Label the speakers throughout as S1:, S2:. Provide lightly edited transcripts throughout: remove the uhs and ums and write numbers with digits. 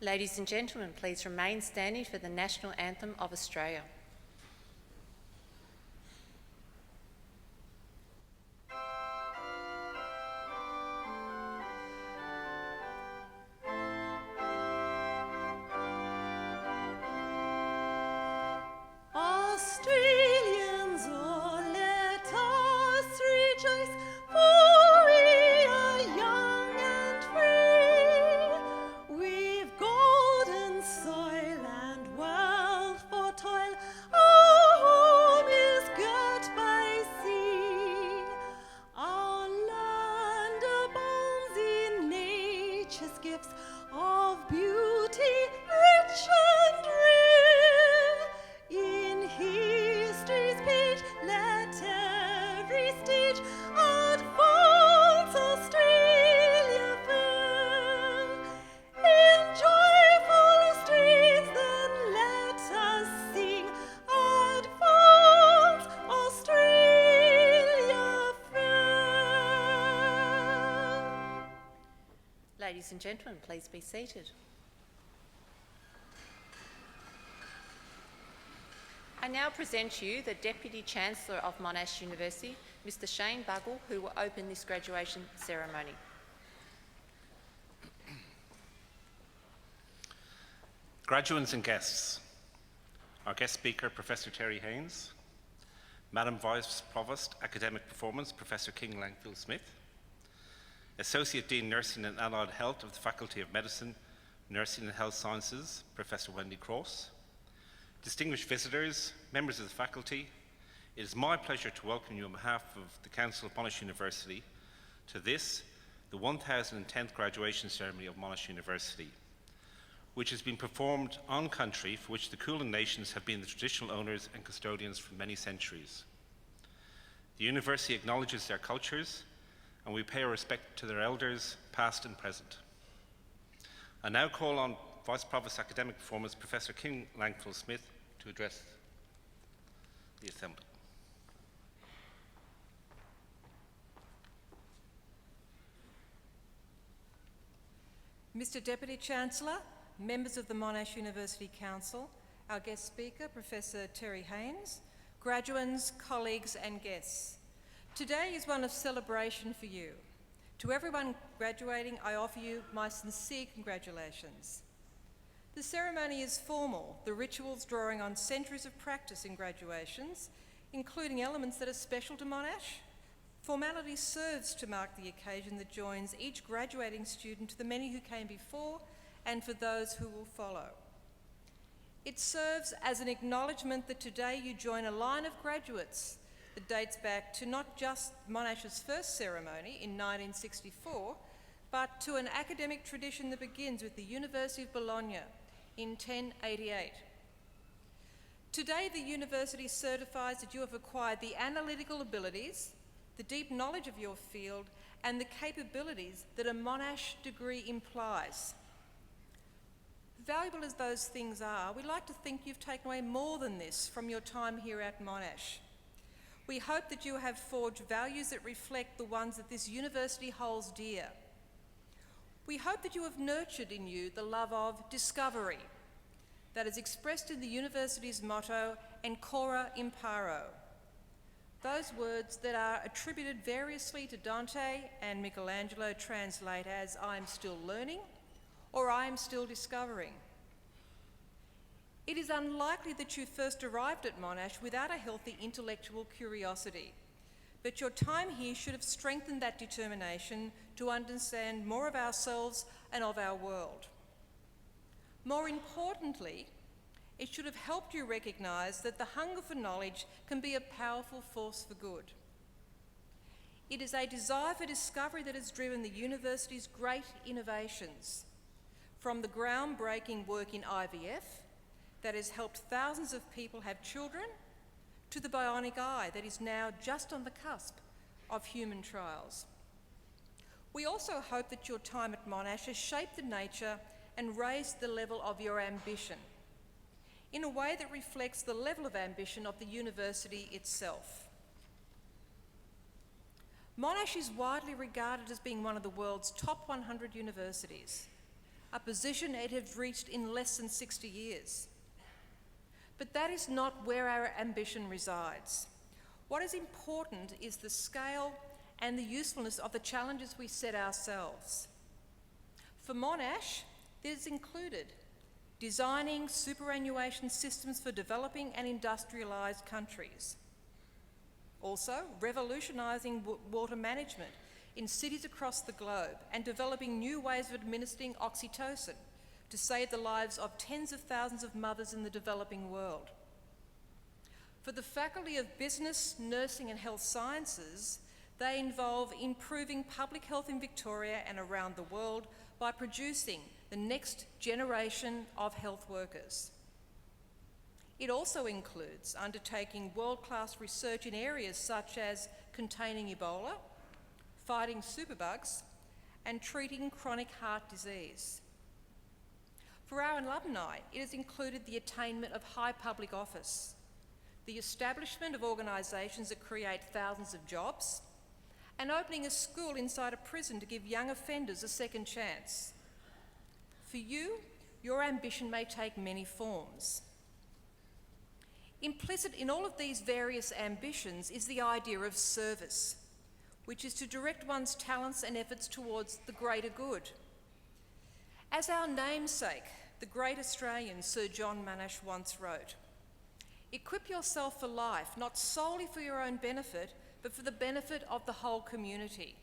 S1: Ladies and gentlemen, please remain standing for the National Anthem of Australia.
S2: Australians, oh, let us rejoice, for we are young and free. We've golden soil and wealth for toil. Our home is girt by sea. Our land abounds in nature's gifts of beauty, rich and rare. In history's page, let every stage advance Australia fair. In joyful strains, then let us sing, advance Australia fair.
S1: Ladies and gentlemen, please be seated. I now present to you the Deputy Chancellor of Monash University, Mr. Shane Buggle, who will open this graduation ceremony.
S3: Graduates and guests, our guest speaker, Professor Terry Haynes, Madam Vice Provost, Academic Performance, Professor King Langfield-Smith, Associate Dean Nursing and Allied Health of the Faculty of Medicine, Nursing and Health Sciences, Professor Wendy Cross, distinguished visitors, members of the faculty, it is my pleasure to welcome you on behalf of the Council of Monash University to this, the 1010th graduation ceremony of Monash University, which has been performed on country for which the Kulin nations have been the traditional owners and custodians for many centuries. The university acknowledges their cultures, and we pay our respect to their elders, past and present. I now call on Vice Provost Academic Performance, Professor King Langfield-Smith, to address the Assembly.
S4: Mr. Deputy Chancellor, members of the Monash University Council, our guest speaker, Professor Terry Haynes, graduands, colleagues and guests. Today is one of celebration for you. To everyone graduating, I offer you my sincere congratulations. The ceremony is formal, the rituals drawing on centuries of practice in graduations, including elements that are special to Monash. Formality serves to mark the occasion that joins each graduating student to the many who came before and for those who will follow. It serves as an acknowledgement that today you join a line of graduates that dates back to not just Monash's first ceremony in 1964, but to an academic tradition that begins with the University of Bologna in 1088. Today, the university certifies that you have acquired the analytical abilities, the deep knowledge of your field, and the capabilities that a Monash degree implies. Valuable as those things are, we like to think you've taken away more than this from your time here at Monash. We hope that you have forged values that reflect the ones that this university holds dear. We hope that you have nurtured in you the love of discovery that is expressed in the university's motto, Ancora Imparo. Those words that are attributed variously to Dante and Michelangelo translate as I am still learning or I am still discovering. It is unlikely that you first arrived at Monash without a healthy intellectual curiosity, but your time here should have strengthened that determination to understand more of ourselves and of our world. More importantly, it should have helped you recognise that the hunger for knowledge can be a powerful force for good. It is a desire for discovery that has driven the university's great innovations, from the groundbreaking work in IVF that has helped thousands of people have children, to the bionic eye that is now just on the cusp of human trials. We also hope that your time at Monash has shaped the nature and raised the level of your ambition in a way that reflects the level of ambition of the university itself. Monash is widely regarded as being one of the world's top 100 universities. a position it had reached in less than 60 years. But that is not where our ambition resides. What is important is the scale and the usefulness of the challenges we set ourselves. For Monash, this included designing superannuation systems for developing and industrialised countries. Also, revolutionising water management in cities across the globe and developing new ways of administering oxytocin to save the lives of tens of thousands of mothers in the developing world. For the Faculty of Business, Nursing and Health Sciences, they involve improving public health in Victoria and around the world by producing the next generation of health workers. It also includes undertaking world-class research in areas such as containing Ebola, fighting superbugs, and treating chronic heart disease. For our alumni, it has included the attainment of high public office, the establishment of organisations that create thousands of jobs, and opening a school inside a prison to give young offenders a second chance. For you, your ambition may take many forms. Implicit in all of these various ambitions is the idea of service, which is to direct one's talents and efforts towards the greater good. As our namesake, the great Australian Sir John Monash once wrote, "Equip yourself for life, not solely for your own benefit, but for the benefit of the whole community."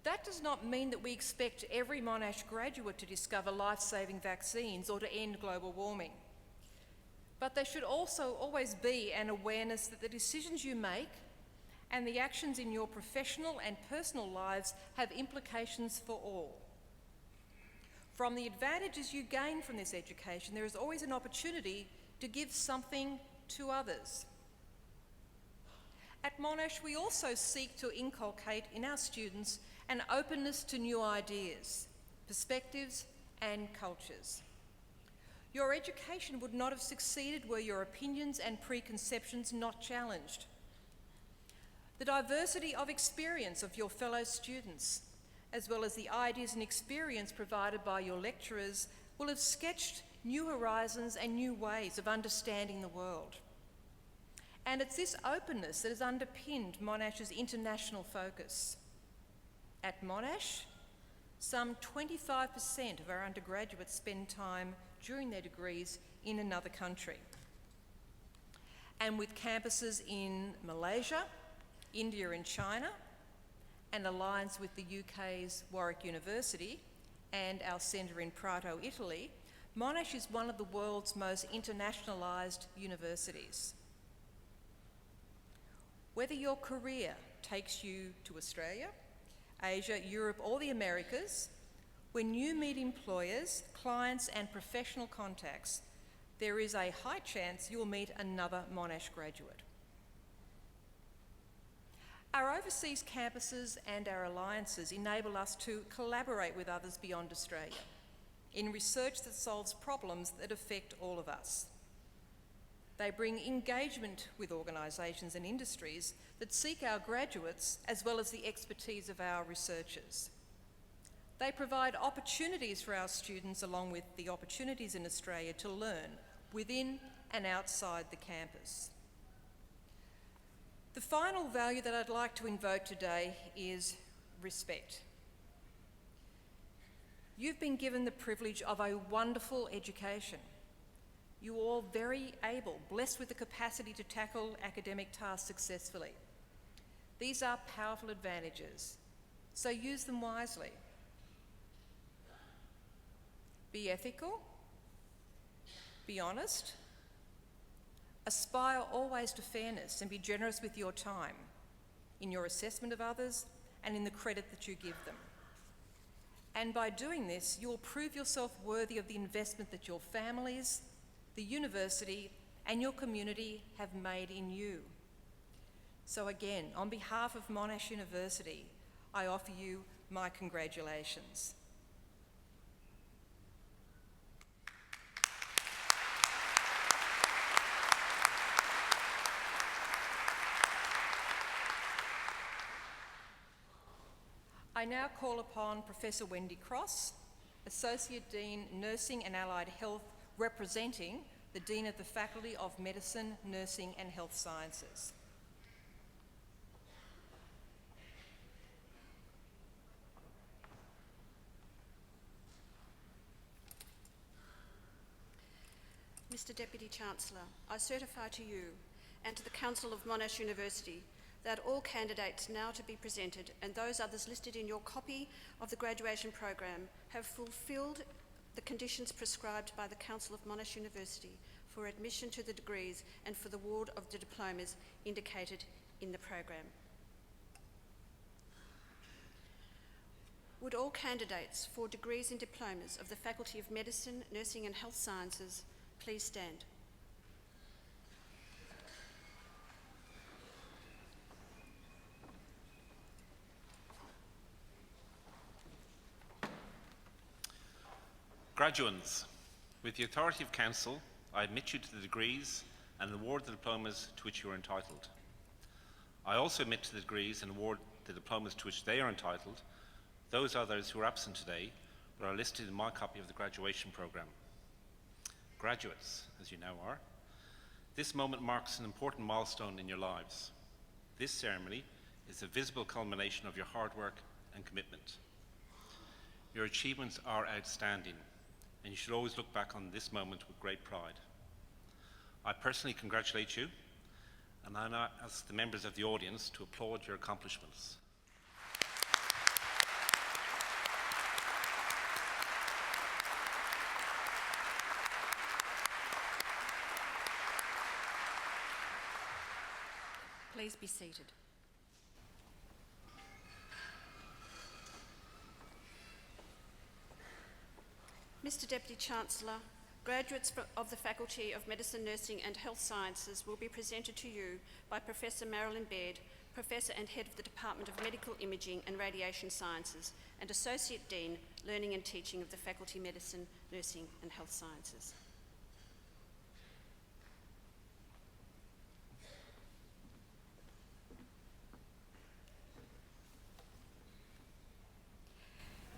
S4: That does not mean that we expect every Monash graduate to discover life-saving vaccines or to end global warming. But there should also always be an awareness that the decisions you make and the actions in your professional and personal lives have implications for all. From the advantages you gain from this education, there is always an opportunity to give something to others. At Monash, we also seek to inculcate in our students an openness to new ideas, perspectives, and cultures. Your education would not have succeeded were your opinions and preconceptions not challenged. The diversity of experience of your fellow students, as well as the ideas and experience provided by your lecturers, will have sketched new horizons and new ways of understanding the world. And it's this openness that has underpinned Monash's international focus. At Monash, some 25% of our undergraduates spend time during their degrees in another country. And with campuses in Malaysia, India and China, an alliance with the UK's Warwick University and our centre in Prato, Italy, Monash is one of the world's most internationalised universities. Whether your career takes you to Australia, Asia, Europe or the Americas, when you meet employers, clients and professional contacts, there is a high chance you'll meet another Monash graduate. Our overseas campuses and our alliances enable us to collaborate with others beyond Australia in research that solves problems that affect all of us. They bring engagement with organisations and industries that seek our graduates as well as the expertise of our researchers. They provide opportunities for our students along with the opportunities in Australia to learn within and outside the campus. The final value that I'd like to invoke today is respect. You've been given the privilege of a wonderful education. You're all very able, blessed with the capacity to tackle academic tasks successfully. These are powerful advantages, so use them wisely. Be ethical, be honest, aspire always to fairness and be generous with your time, in your assessment of others and in the credit that you give them. And by doing this, you'll prove yourself worthy of the investment that your families, the university and your community have made in you. So again, on behalf of Monash University, I offer you my congratulations. I now call upon Professor Wendy Cross, Associate Dean, Nursing and Allied Health, representing the Dean of the Faculty of Medicine, Nursing and Health Sciences.
S5: Mr Deputy Chancellor, I certify to you and to the Council of Monash University that all candidates now to be presented and those others listed in your copy of the graduation program have fulfilled the conditions prescribed by the Council of Monash University for admission to the degrees and for the award of the diplomas indicated in the program. Would all candidates for degrees and diplomas of the Faculty of Medicine, Nursing and Health Sciences please stand?
S3: Graduands, with the authority of Council, I admit you to the degrees and award the diplomas to which you are entitled. I also admit to the degrees and award the diplomas to which they are entitled those others who are absent today but are listed in my copy of the graduation programme. Graduates, as you now are, this moment marks an important milestone in your lives. This ceremony is a visible culmination of your hard work and commitment. Your achievements are outstanding, and you should always look back on this moment with great pride. I personally congratulate you, and I now ask the members of the audience to applaud your accomplishments.
S5: Please be seated. Mr Deputy Chancellor, graduates of the Faculty of Medicine, Nursing and Health Sciences will be presented to you by Professor Marilyn Baird, Professor and Head of the Department of Medical Imaging and Radiation Sciences and Associate Dean, Learning and Teaching of the Faculty of Medicine, Nursing and Health Sciences.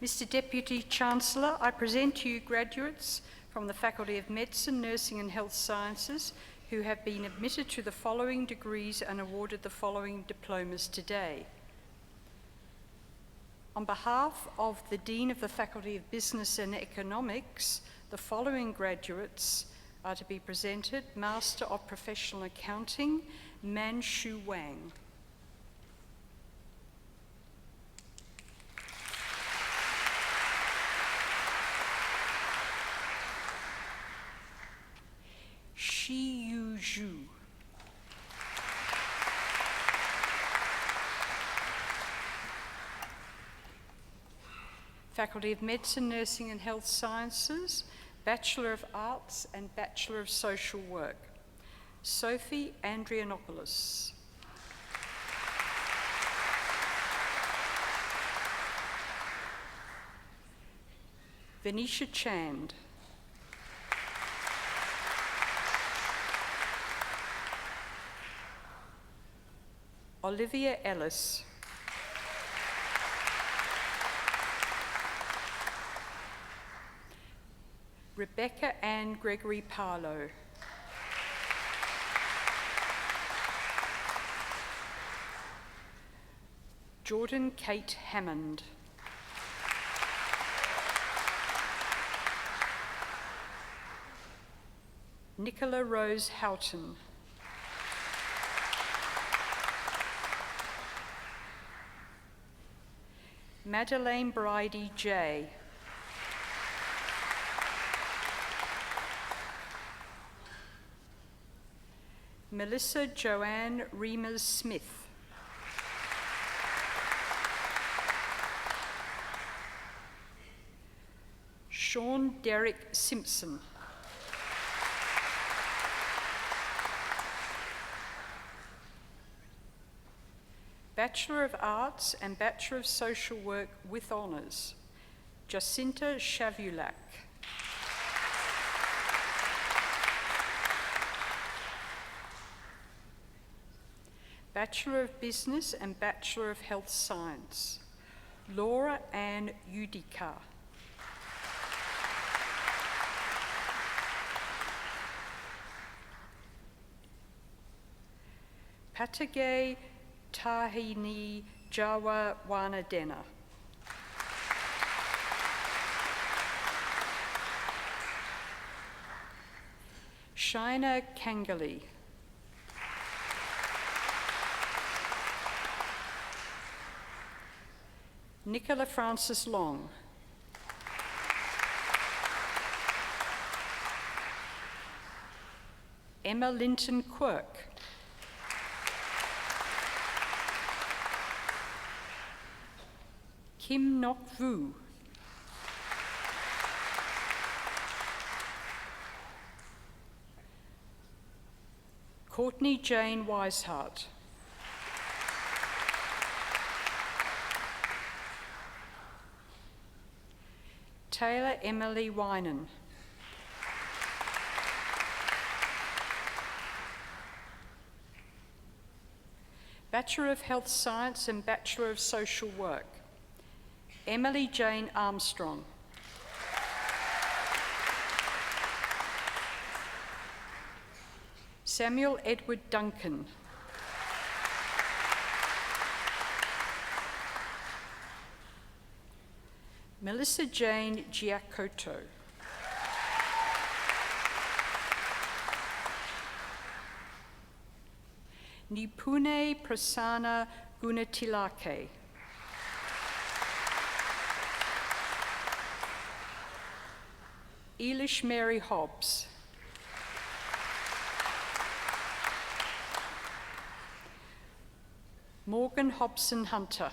S6: Mr Deputy Chancellor, I present to you graduates from the Faculty of Medicine, Nursing and Health Sciences who have been admitted to the following degrees and awarded the following diplomas today. On behalf of the Dean of the Faculty of Business and Economics, the following graduates are to be presented: Master of Professional Accounting, Man Shu Wang. Shi Yu Zhu. Faculty of Medicine, Nursing and Health Sciences, Bachelor of Arts and Bachelor of Social Work, Sophie Andrianopoulos. Venetia Chand. Olivia Ellis. Rebecca Ann Gregory Parlow. Jordan Kate Hammond. Nicola Rose Houghton. Madeleine Bridie J. Melissa Joanne Reemers Smith. Sean Derek Simpson. Bachelor of Arts and Bachelor of Social Work with Honours, Jacinta Shavulak. Bachelor of Business and Bachelor of Health Science, Laura Ann Udica. Patage Tahini Jawa Wanadena. Shina Kangali. Nicola Francis Long. Emma Linton Quirk. Kim Nok Vu. Courtney Jane Weishart. Taylor Emily Winan. Bachelor of Health Science and Bachelor of Social Work, Emily Jane Armstrong. Samuel Edward Duncan. Melissa Jane Giacotto. Nipune Prasanna Gunatilake. Elish Mary Hobbs. Morgan Hobson Hunter.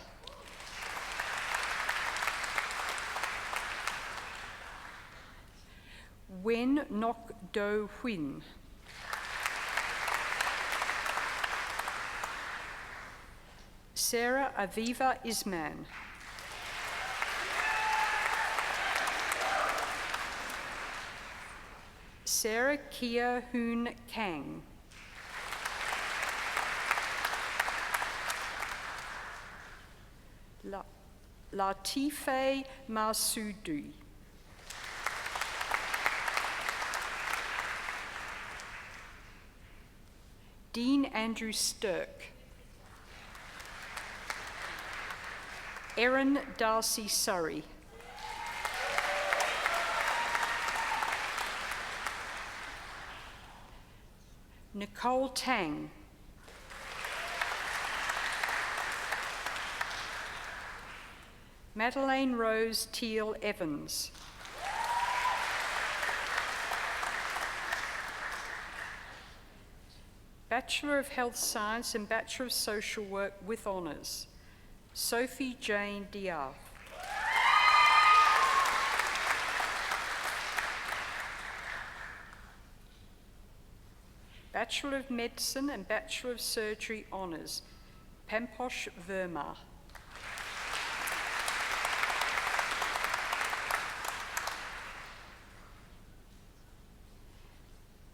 S6: Wen Nok Do Huyn. Sarah Aviva Isman. Sarah Kia Hoon Kang. Latife Masudi. Dean Andrew Stirk. Erin Darcy Surrey. Nicole Tang. Madeleine Rose Teal Evans. Bachelor of Health Science and Bachelor of Social Work with Honours, Sophie Jane Diar. Bachelor of Medicine and Bachelor of Surgery Honours, Pamposh Verma.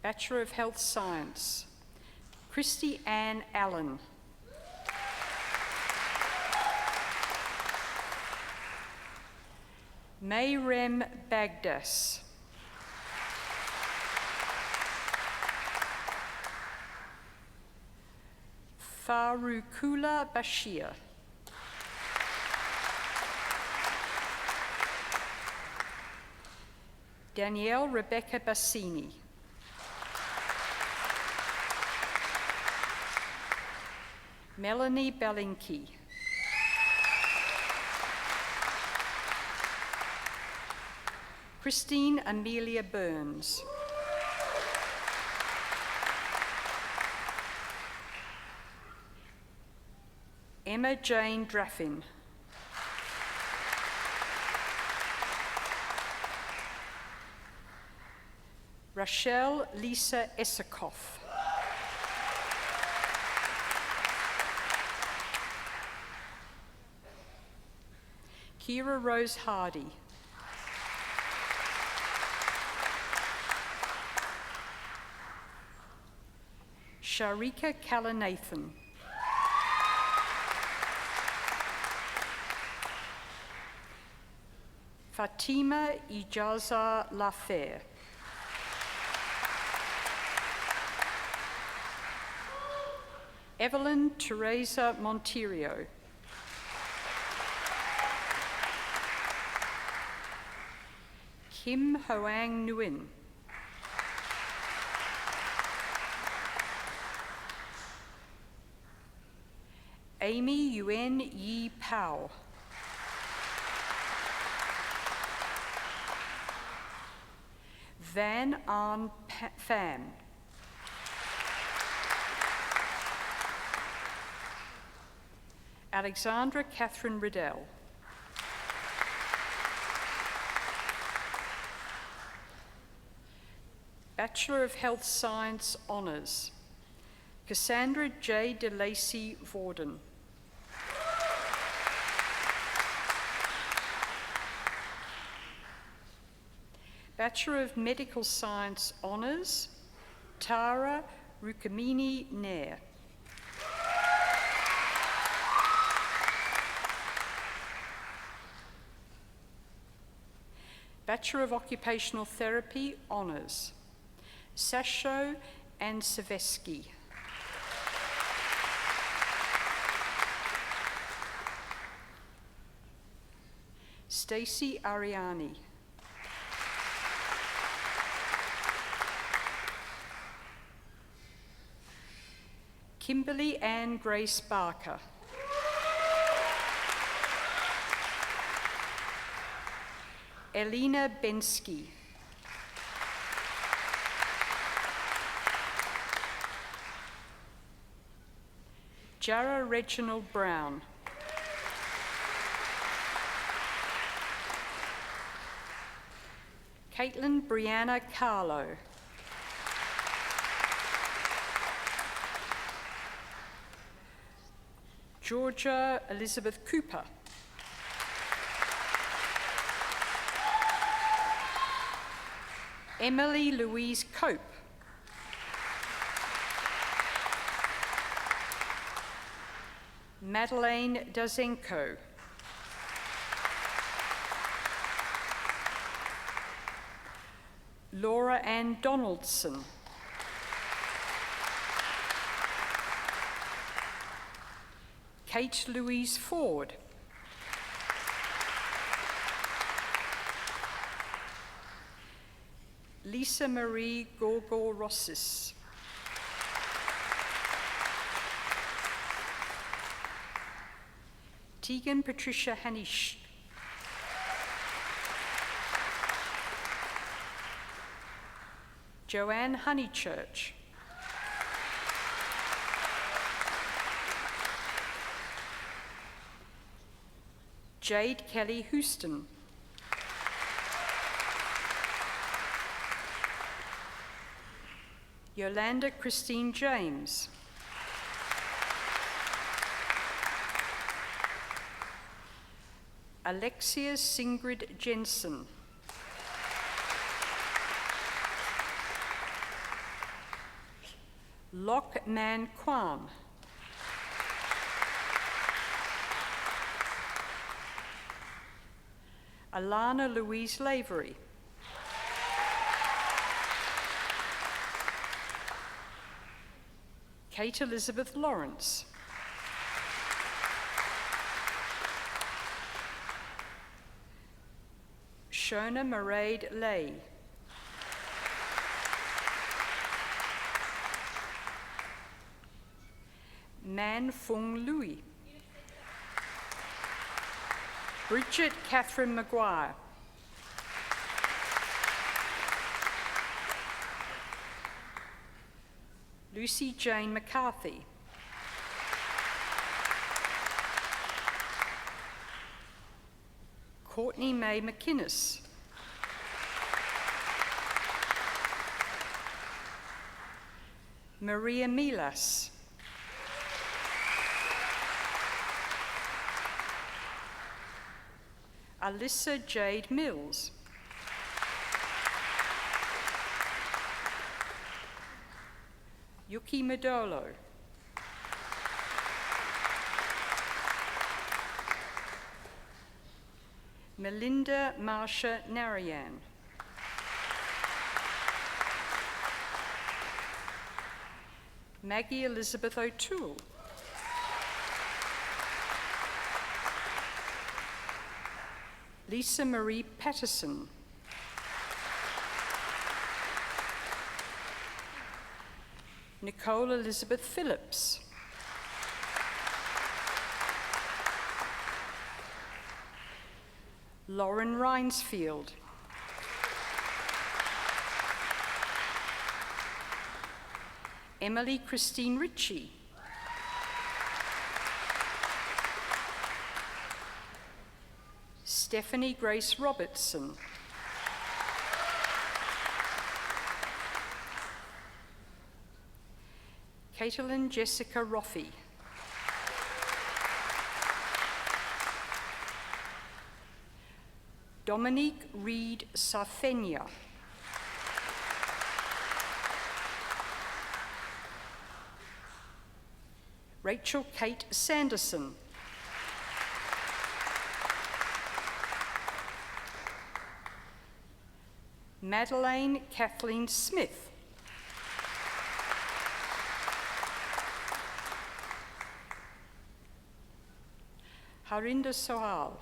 S6: Bachelor of Health Science, Christy Ann Allen. Mayrem Bagdas. Farukula Bashir. Danielle Rebecca Bassini. Melanie Belinky. Christine Amelia Burns. Emma Jane Draffin. Rachelle Lisa Esikoff. Kira Rose Hardy. Sharika Kalanathan. Fatima Ijaza Lafer. Evelyn Teresa Monterio. Kim Hoang Nguyen. Amy Yuen Yi Pao. Van An Pham. Alexandra Catherine Riddell. Bachelor of Health Science Honours, Cassandra J. DeLacy Vorden. Bachelor of Medical Science Honours, Tara Rukamini Nair. Bachelor of Occupational Therapy Honours, Sasho and Savesky. Stacey Ariani. Kimberly Ann Grace Barker. Elena Bensky. Jara Reginald Brown. Caitlin Brianna Carlo. Georgia Elizabeth Cooper. Emily Louise Cope. Madeleine Dazenko. Laura Ann Donaldson. Kate Louise Ford. Lisa Marie Gorgor Rossis. Tegan Patricia Hanish. Joanne Honeychurch. Jade Kelly Houston. Yolanda Christine James. Alexia Singrid Jensen. Lok Man Kwan. Alana Louise Lavery. Kate Elizabeth Lawrence. Shona Mairead Lay. Man Fung Louis. Bridget Catherine Maguire. Lucy Jane McCarthy. Courtney May McInnes. Maria Milas. Alyssa Jade Mills. Yuki Modolo. Melinda Marsha Narayan. Maggie Elizabeth O'Toole. Lisa Marie Patterson. Nicole Elizabeth Phillips. Lauren Rhinesfield. Emily Christine Ritchie. Stephanie Grace Robertson. Caitlin Jessica Roffey. Dominique Reed Sarfenia. Rachel Kate Sanderson. Madeleine Kathleen Smith. Harinder Sohal.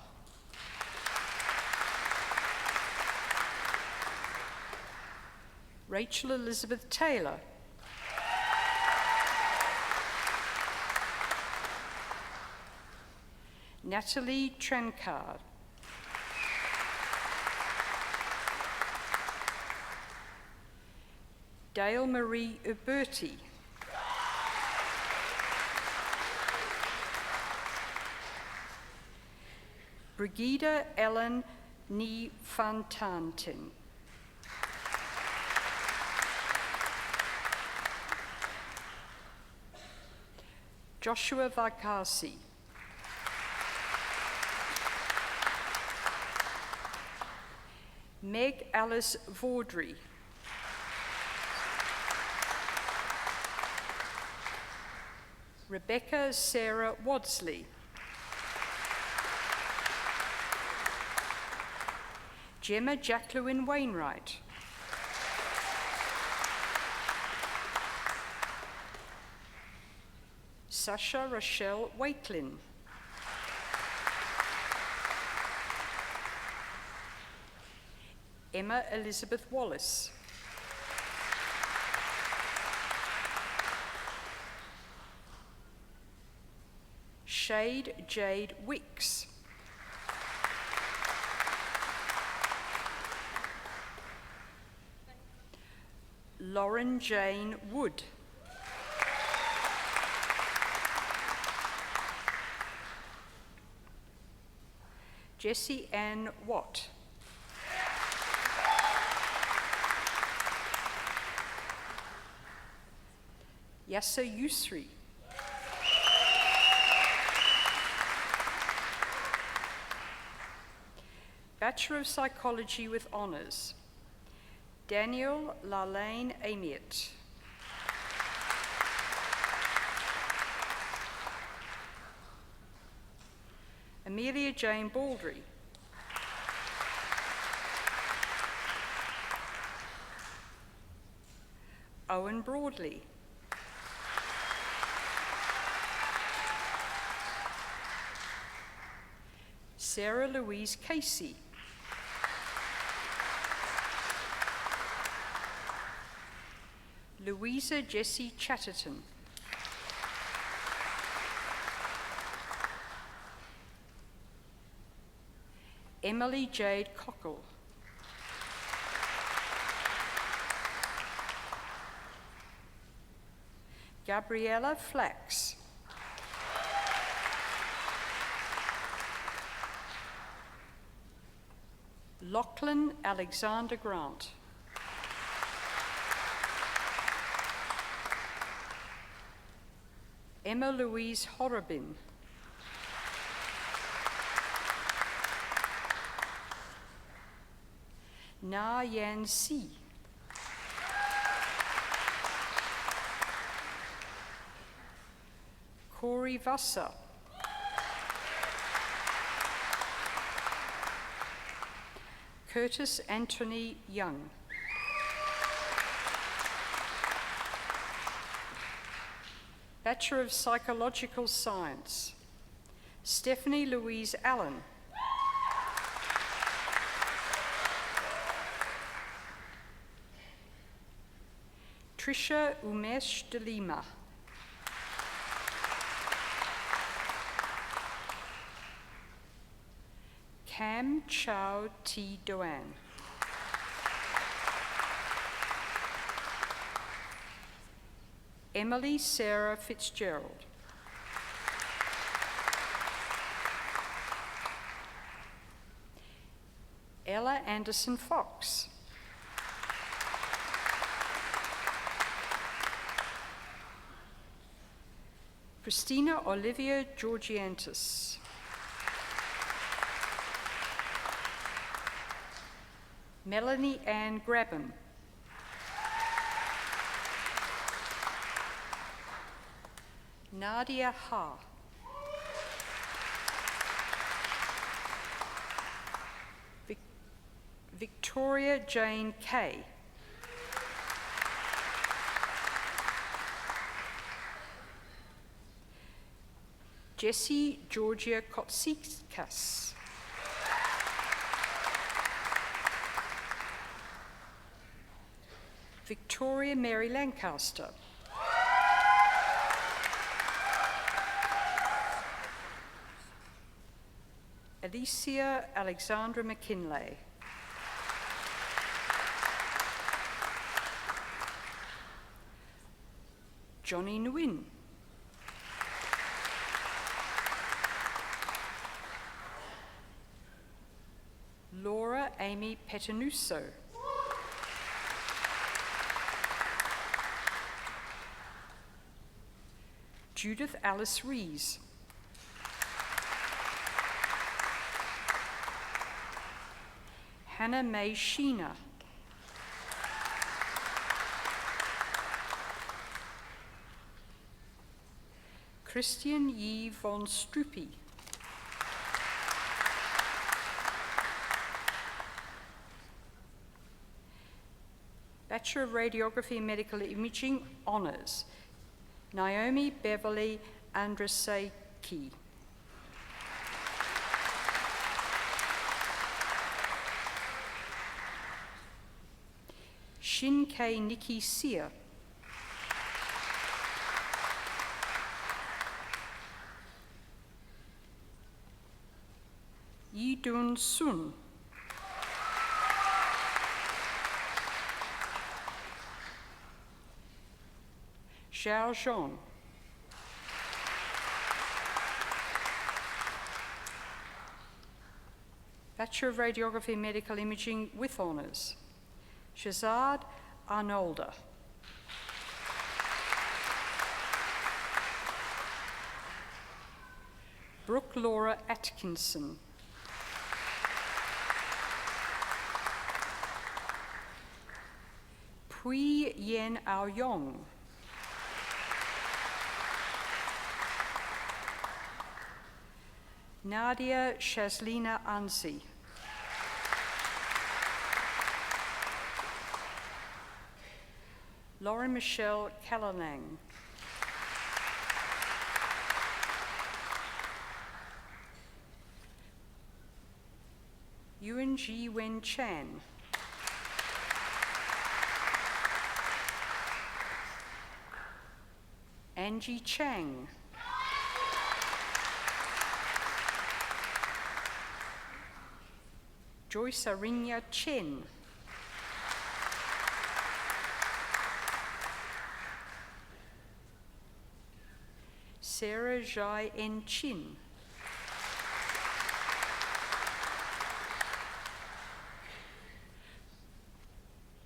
S6: Rachel Elizabeth Taylor. Natalie Trancard. Dale Marie Uberti. Brigida Ellen Niefantantin. Joshua Varkasi. Meg Alice Vaudry. Rebecca Sarah Wadsley. Gemma Jacqueline Wainwright. Sasha Rochelle Waitlin. Emma Elizabeth Wallace. Shade Jade Wicks. Lauren Jane Wood. Jessie Ann Watt. Yasser Yusri. Bachelor of Psychology with Honours, Daniel Lalaine Amiet. Amelia Jane Baldry. Owen Broadley. Sarah Louise Casey. Louisa Jessie Chatterton. Emily Jade Cockle. Gabriella Flax. Lachlan Alexander Grant. Emma Louise Horrobin. Na Yan Si. Corey Vassa. Curtis Anthony Young. Bachelor of Psychological Science, Stephanie Louise Allen. Patricia Umesh de Lima. Cam Chow T. Doan. Emily Sarah Fitzgerald. Ella Anderson Fox. Christina Olivia Georgiantis. Melanie Ann Grabham. Nadia Ha. Victoria Jane Kay. Jessie Georgia Kotsikas. Victoria Mary Lancaster. Alicia Alexandra McKinlay. Johnny Nguyen. Laura Amy Petanuso. Judith Alice Rees. Hannah Mae Sheena. Christian Yi von Struppy. Bachelor of Radiography and Medical Imaging Honours, Naomi Beverly Andrasaki. Shin K. Nikki Sear. Yi Dun Sun. Xiao Zhong. Bachelor of Radiography and Medical Imaging with Honours, Shazad Arnolda. Brooke Laura Atkinson. Pui Yen Ao Yong. Nadia Shazlina Anzi. Lauren Michelle Callanan. Yuan Ji Wen Chan. Angie Chang. Joyce Arinya Chen. Sarah Jai N. Chin.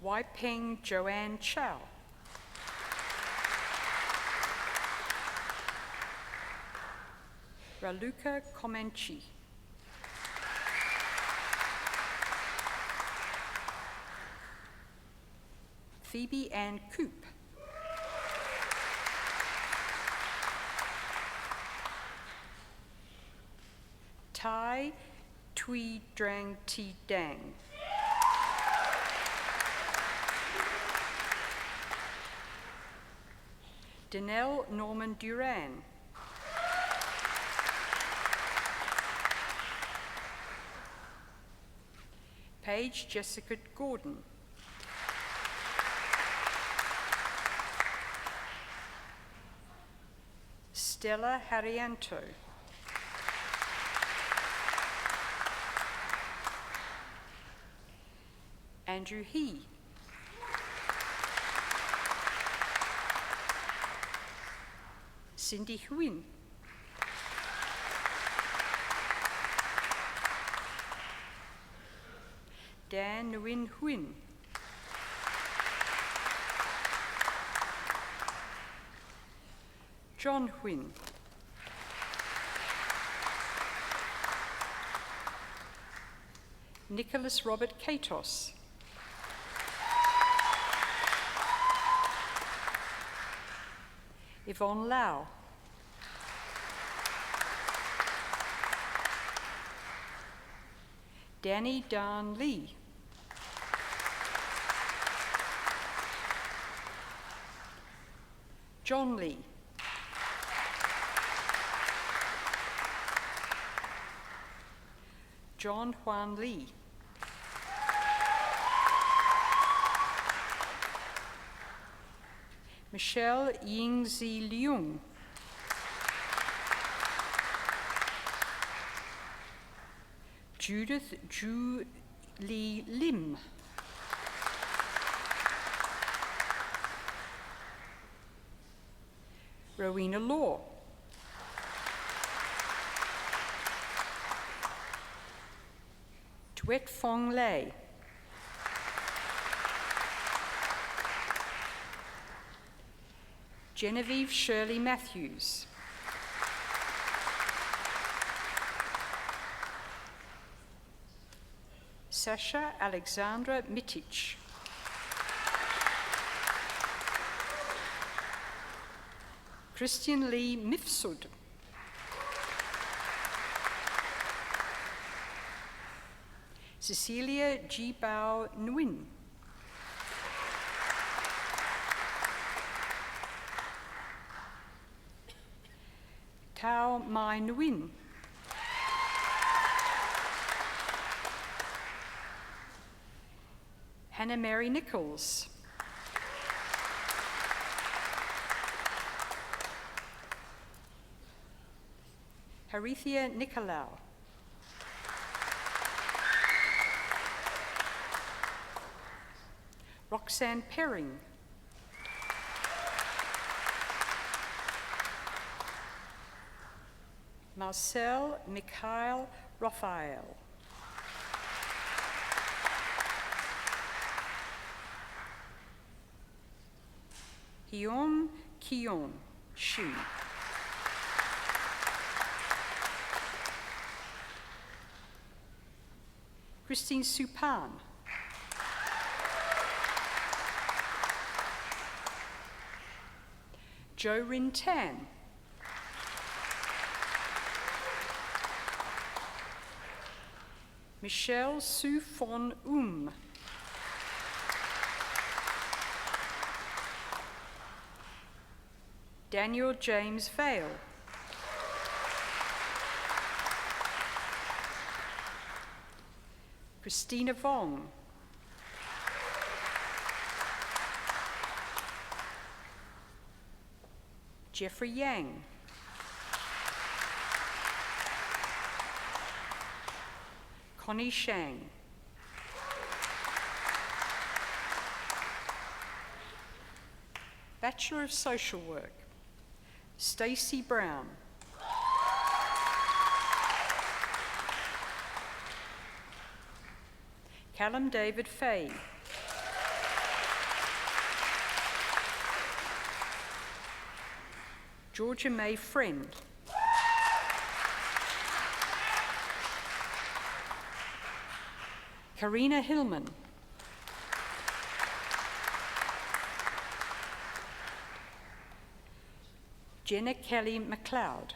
S6: Waipeng Joanne Chow. Raluca Comanche. Phoebe Ann Coop. Tai Tui Drang Ti Dang. Danelle Norman Duran. Paige Jessica Gordon. Stella Harrianto. Andrew He. Cindy Huyn. Dan Nguyen Huyn. John Huyn. Nicholas Robert Katos. Yvonne Lau. Danny Dan Lee. John Lee. John Huan Lee. Michelle Yingzi Leung. Judith Ju Li Lim. Rowena Law. Tuet Fong Lei. Genevieve Shirley Matthews. Sasha Alexandra Mitic. Christian Lee Mifsud. Cecilia G. Bao Nguyen. Tao Mai Nguyen. Hannah Mary Nichols. Harithia Nicolau. Roxanne Perring. Marcel Mikhail Raphael. Hyun Kion Shu. Christine Supan. Jo Rin Tan. Michelle Su Fon Daniel James Vale. Christina Vong. Jeffrey Yang. Connie Shang. Bachelor of Social Work, Stacey Brown. Callum David Fay. Georgia May Friend. Karina Hillman. Jenna Kelly McLeod.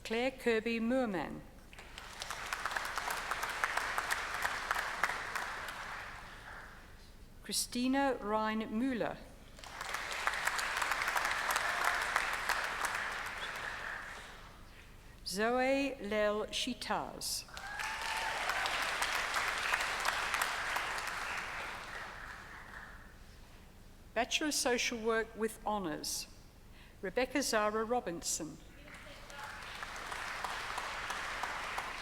S6: Claire Kirby Moorman. Christina Ryan Müller. Zoe Lel Shitaz. Bachelor of Social Work with Honours, Rebecca Zara Robinson.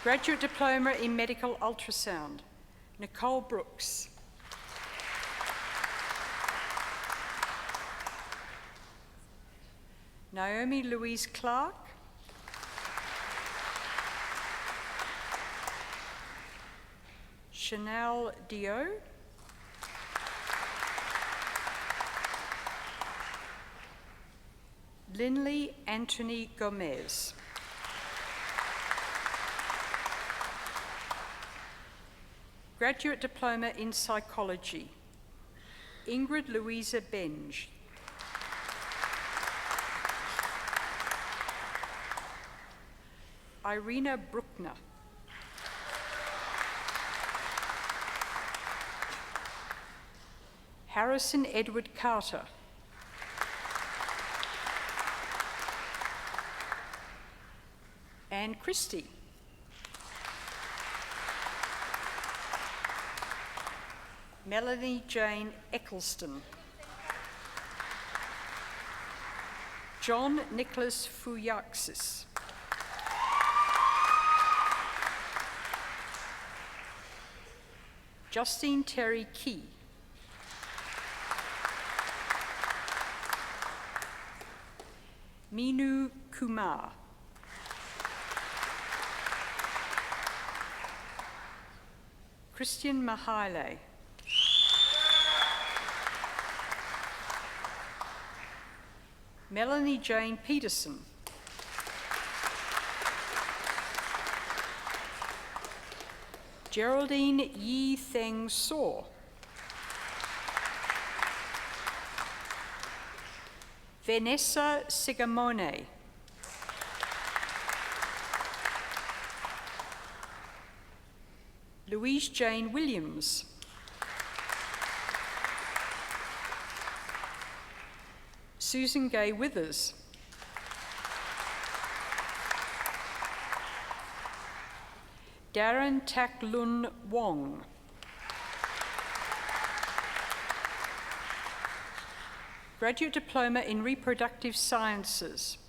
S6: Graduate Diploma in Medical Ultrasound, Nicole Brooks. Naomi Louise Clark. Chanel Dio. Linley Anthony Gomez. Graduate Diploma in Psychology, Ingrid Louisa Benge. Irina Bruckner. Harrison Edward Carter. Anne Christie. Melanie Jane Eccleston. John Nicholas Fuyaxis. Justine Terry Key. Minu Kumar. Christian Mahaile. Melanie Jane Peterson. Geraldine Yi Theng So. Vanessa Sigamone. Louise Jane Williams. Susan Gay Withers. Darren Tak Lun Wong. Graduate Diploma in Reproductive Sciences,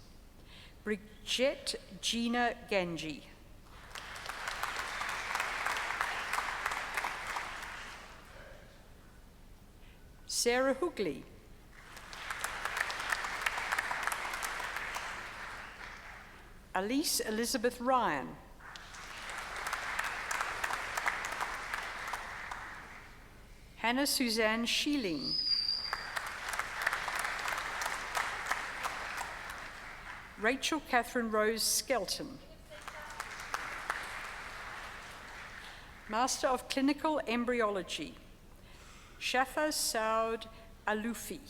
S6: Brigitte Gina Ganji. Sarah Hoogley. Alice Elizabeth Ryan. Hannah Suzanne Schieling. Rachel Catherine Rose Skelton. Master of Clinical Embryology, Shafa Saud Alufi.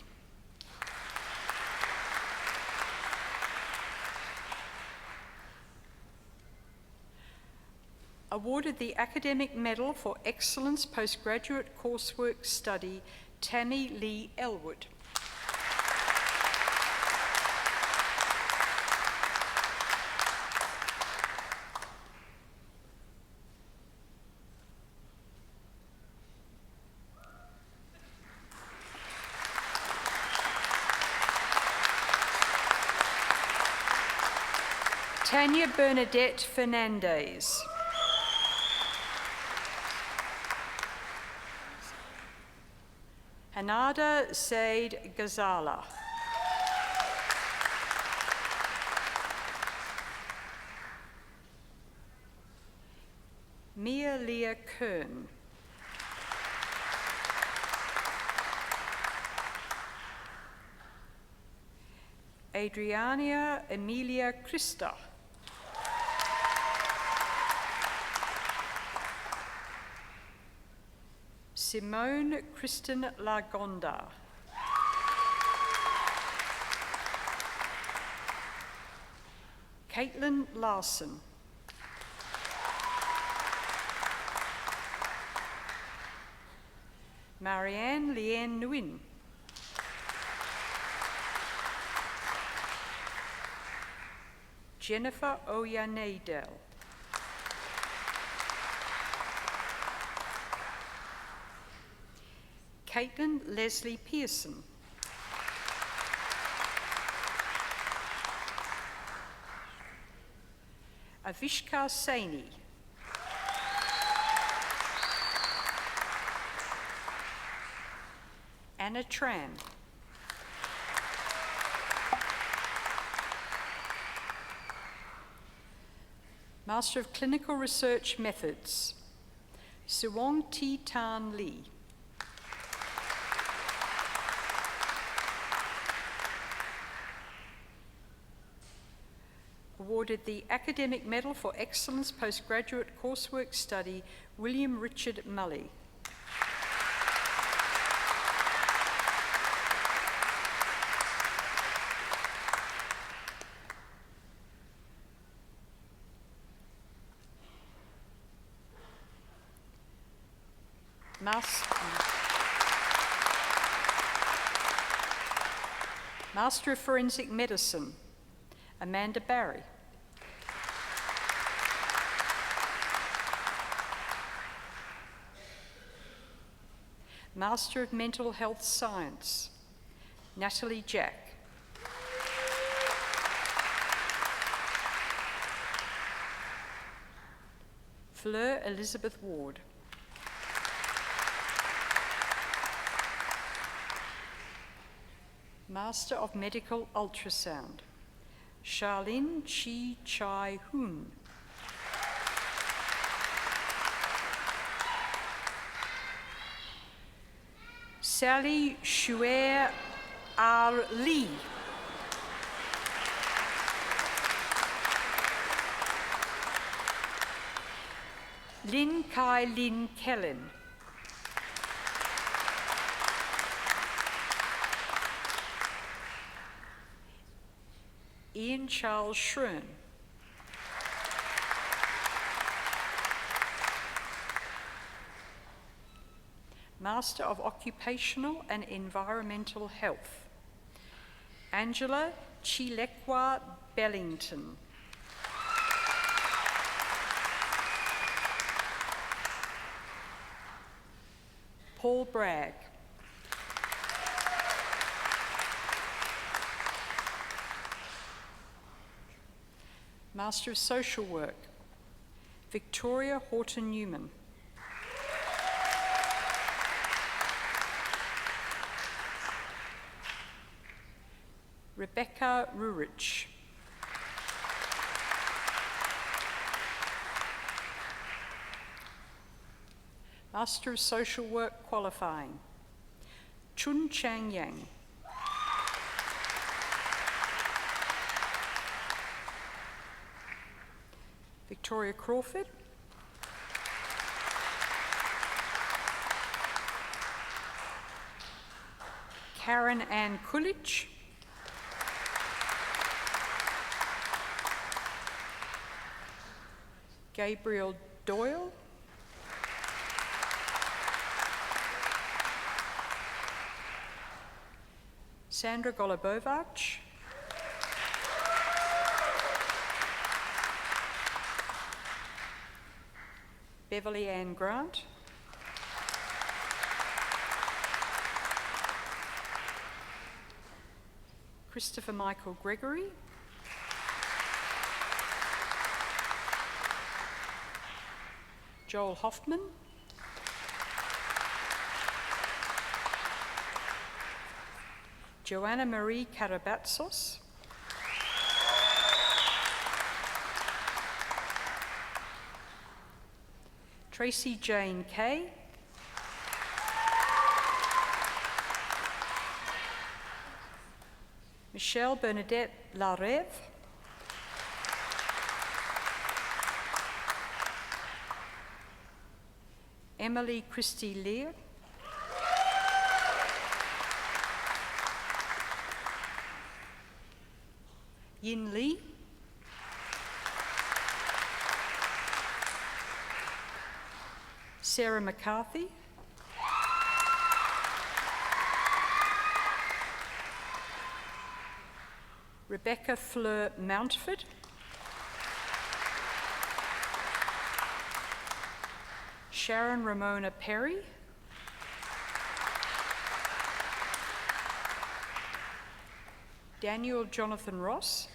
S6: Awarded the Academic Medal for Excellence Postgraduate Coursework Study, Tammy Lee Elwood. Tanya Bernadette Fernandez. Hanada Said Ghazala. Mia Leah Kern. Adriania Emilia Christa. Simone Kristen Lagonda. Caitlin Larson. Marianne Leanne Nguyen. Jennifer Oyanadel. Caitlin Leslie Pearson. Avishkar Saini. Anna Tran. Master of Clinical Research Methods, Suwong T. Tan Lee. Awarded the Academic Medal for Excellence Postgraduate Coursework Study, William Richard Mully. Master of Forensic Medicine, Amanda Barry. Master of Mental Health Science, Natalie Jack. Fleur Elizabeth Ward. Master of Medical Ultrasound, Charlene Chi Chai Hoon. Sally Shuer R. Lee. Lin Kai Lin Kellen. Ian Charles Schrön. Master of Occupational and Environmental Health, Angela Chilekwa Bellington. Paul Bragg. Master of Social Work, Victoria Horton Newman. Rebecca Rurich. Master of Social Work Qualifying, Chun Chang Yang. Victoria Crawford. Karen Ann Kulich. Gabriel Doyle. Sandra Golubovac. Beverly Ann Grant. Christopher Michael Gregory. Joel Hoffman. Joanna Marie Karabatsos. Tracy Jane Kay. Michelle Bernadette Lareve. Emily Christie Lear. Yin Lee. Sarah McCarthy. Rebecca Fleur Mountford. Sharon Ramona Perry. Daniel Jonathan Ross.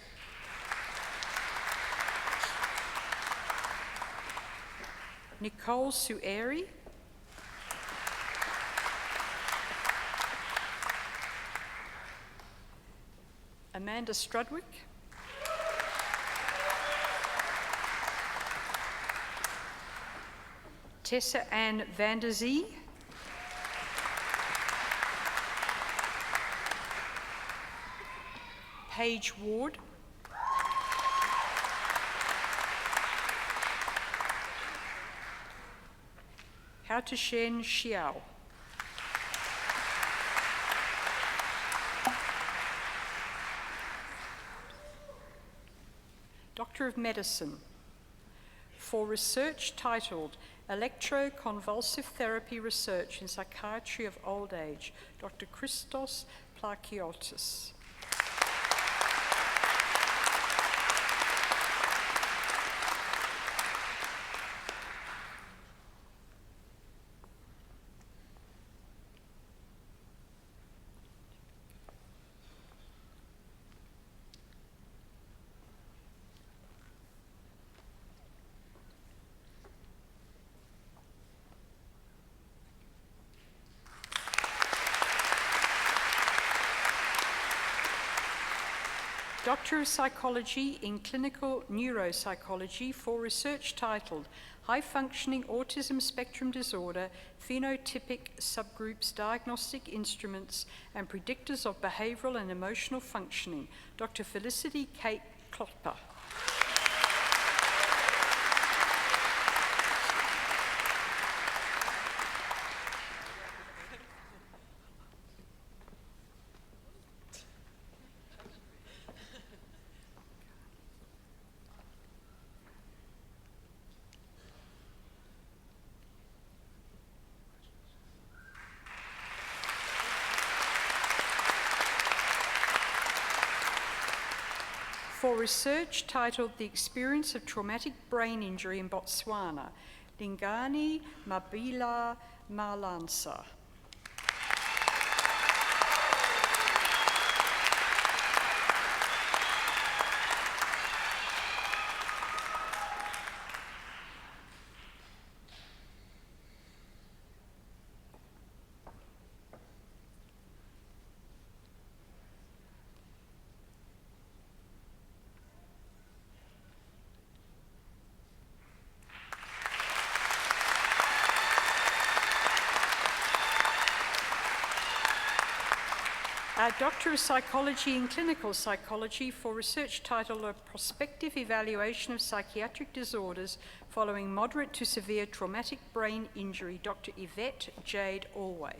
S6: Nicole Sueri, Amanda Strudwick, Tessa Ann Vanderzee, Paige Ward, Haotushen Xiao, Doctor of Medicine, for research titled Electroconvulsive Therapy Research in Psychiatry of Old Age, Dr. Christos Plakiotis. Doctor of Psychology in Clinical Neuropsychology for research titled High Functioning Autism Spectrum Disorder, Phenotypic Subgroups, Diagnostic Instruments, and Predictors of Behavioral and Emotional Functioning, Dr. Felicity Kate Klopper. For research titled The Experience of Traumatic Brain Injury in Botswana, Lingani Mabila Malansa. Doctor of Psychology in Clinical Psychology for research titled A Prospective Evaluation of Psychiatric Disorders Following Moderate to Severe Traumatic Brain Injury, Dr. Yvette Jade Allway.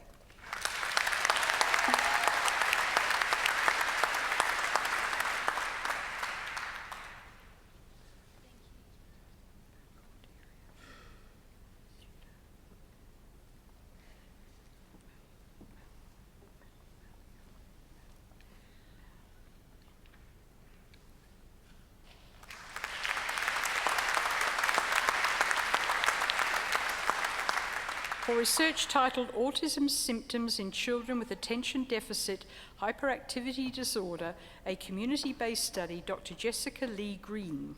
S6: For research titled Autism Symptoms in Children with Attention Deficit Hyperactivity Disorder, a community-based study, Dr. Jessica Lee Green.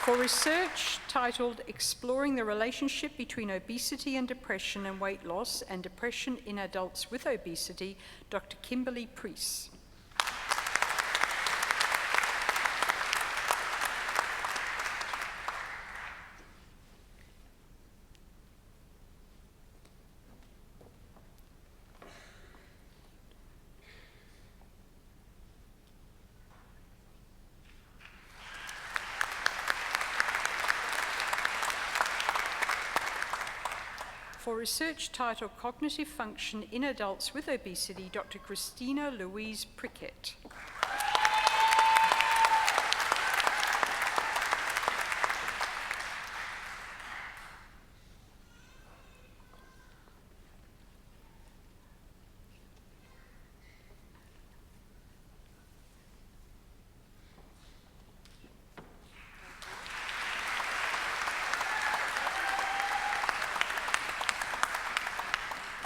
S6: For research titled Exploring the Relationship Between Obesity and Depression and Weight Loss and Depression in Adults with Obesity, Dr. Kimberly Priest. For research titled Cognitive Function in Adults with Obesity, Dr. Christina Louise Prickett.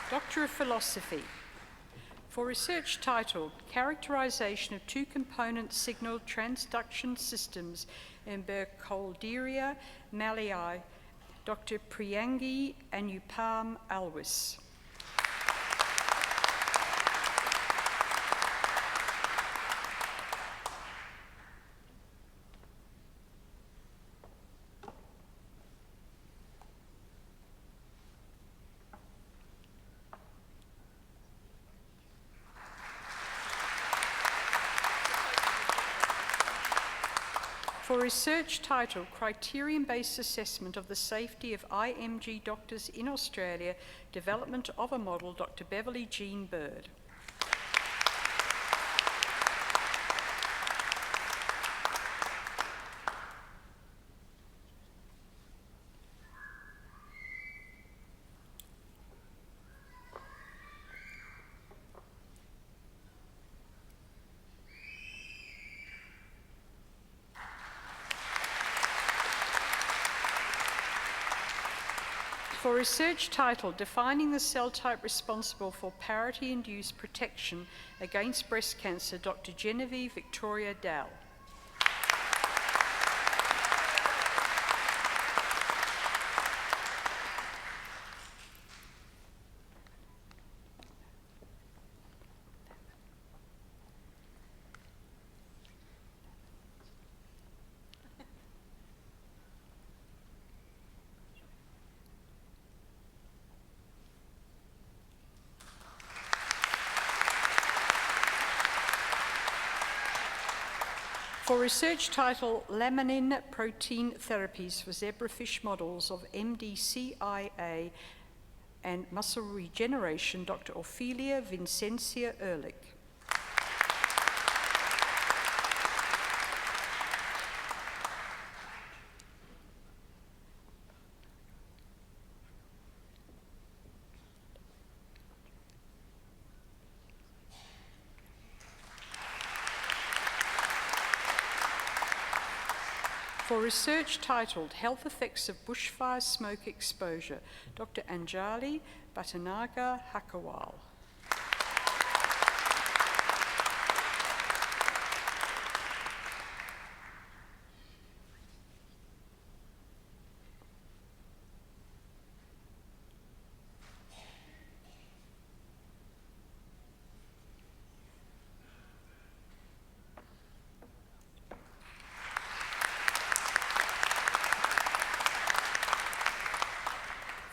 S6: Doctor of Philosophy. For research titled Characterization of Two-Component Signal Transduction Systems in Burkholderia Malii, Dr. Priyangi Anupam Alwis. For research titled Criterion-Based Assessment of the Safety of IMG Doctors in Australia, Development of a Model, Dr. Beverly Jean Bird. For research titled Defining the Cell Type Responsible for Parity-Induced Protection Against Breast Cancer, Dr. Genevieve Victoria Dow. For research title, Laminin Protein Therapies for Zebrafish Models of MDCIA and Muscle Regeneration, Dr. Ophelia Vincencia Ehrlich. For research titled Health Effects of Bushfire Smoke Exposure, Dr. Anjali Bhattanagar Hakawal.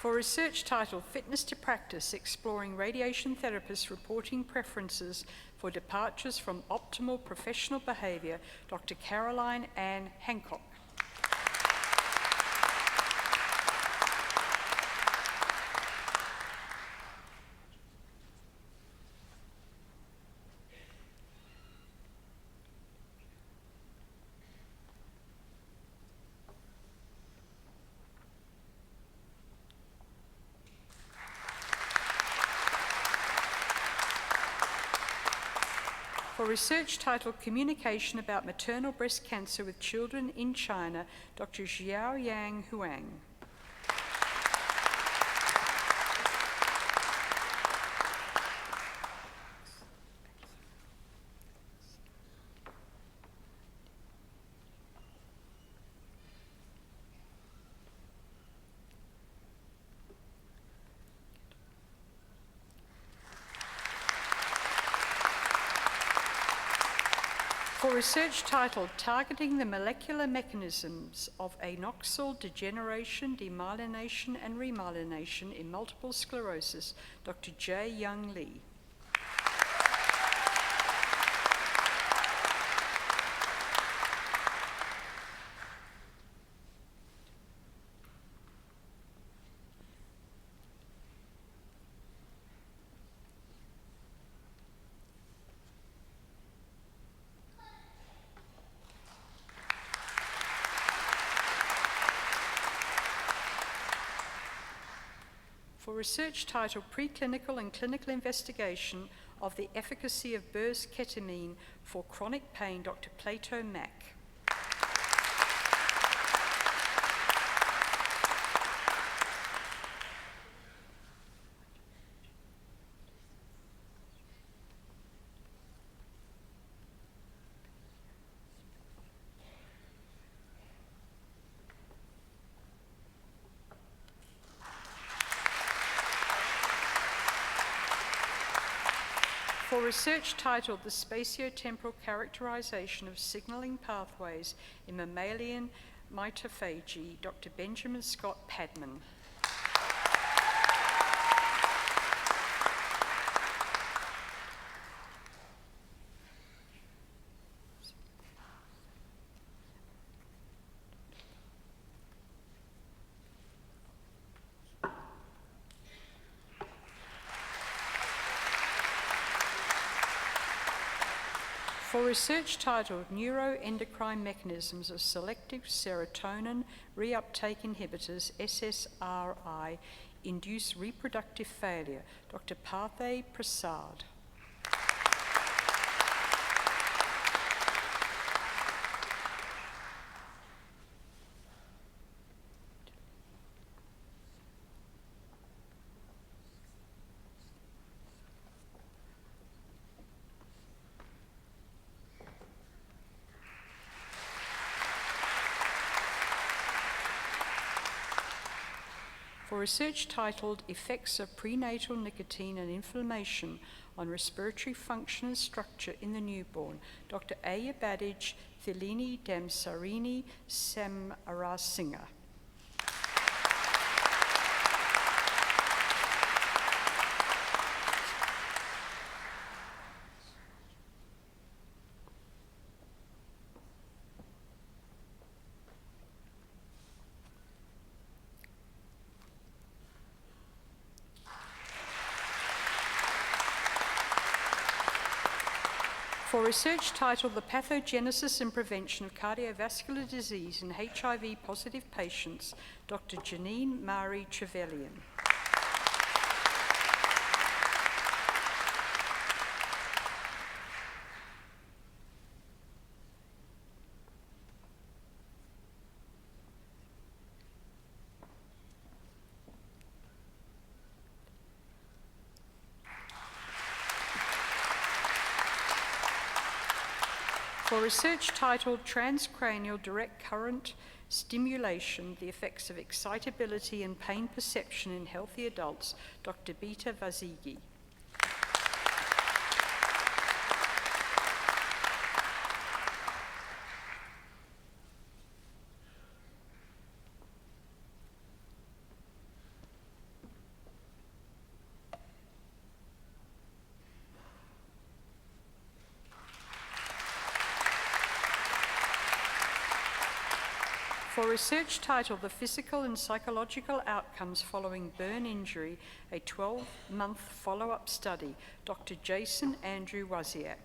S6: For research titled Fitness to Practice, Exploring Radiation Therapists' Reporting Preferences for Departures from Optimal Professional Behaviour, Dr. Caroline Ann Hancock. For research titled Communication about Maternal Breast Cancer with Children in China, Dr. Xiaoyang Huang. For research titled Targeting the Molecular Mechanisms of Anoxyl Degeneration, Demyelination and Remyelination in Multiple Sclerosis, Dr. J. Young Lee. For research titled Preclinical and Clinical Investigation of the Efficacy of Bur's Ketamine for Chronic Pain, Dr. Plato Mack. For research titled The Spatiotemporal Characterization of Signaling Pathways in Mammalian Mitophagy, Dr. Benjamin Scott Padman. For research titled Neuroendocrine Mechanisms of Selective Serotonin Reuptake Inhibitors, SSRI, Induce Reproductive Failure, Dr. Parthay Prasad. For research titled Effects of Prenatal Nicotine and Inflammation on Respiratory Function and Structure in the Newborn, Dr. Ayabadij Thilini Damsarini Samarasinga. For research titled The Pathogenesis and Prevention of Cardiovascular Disease in HIV-positive patients, Dr. Janine Mari Trevelyan. For research titled Transcranial Direct Current Stimulation, the Effects of Excitability and Pain Perception in Healthy Adults, Dr. Bita Vazigi. For research titled The Physical and Psychological Outcomes Following Burn Injury, a 12-month follow-up study, Dr. Jason Andrew Waziak.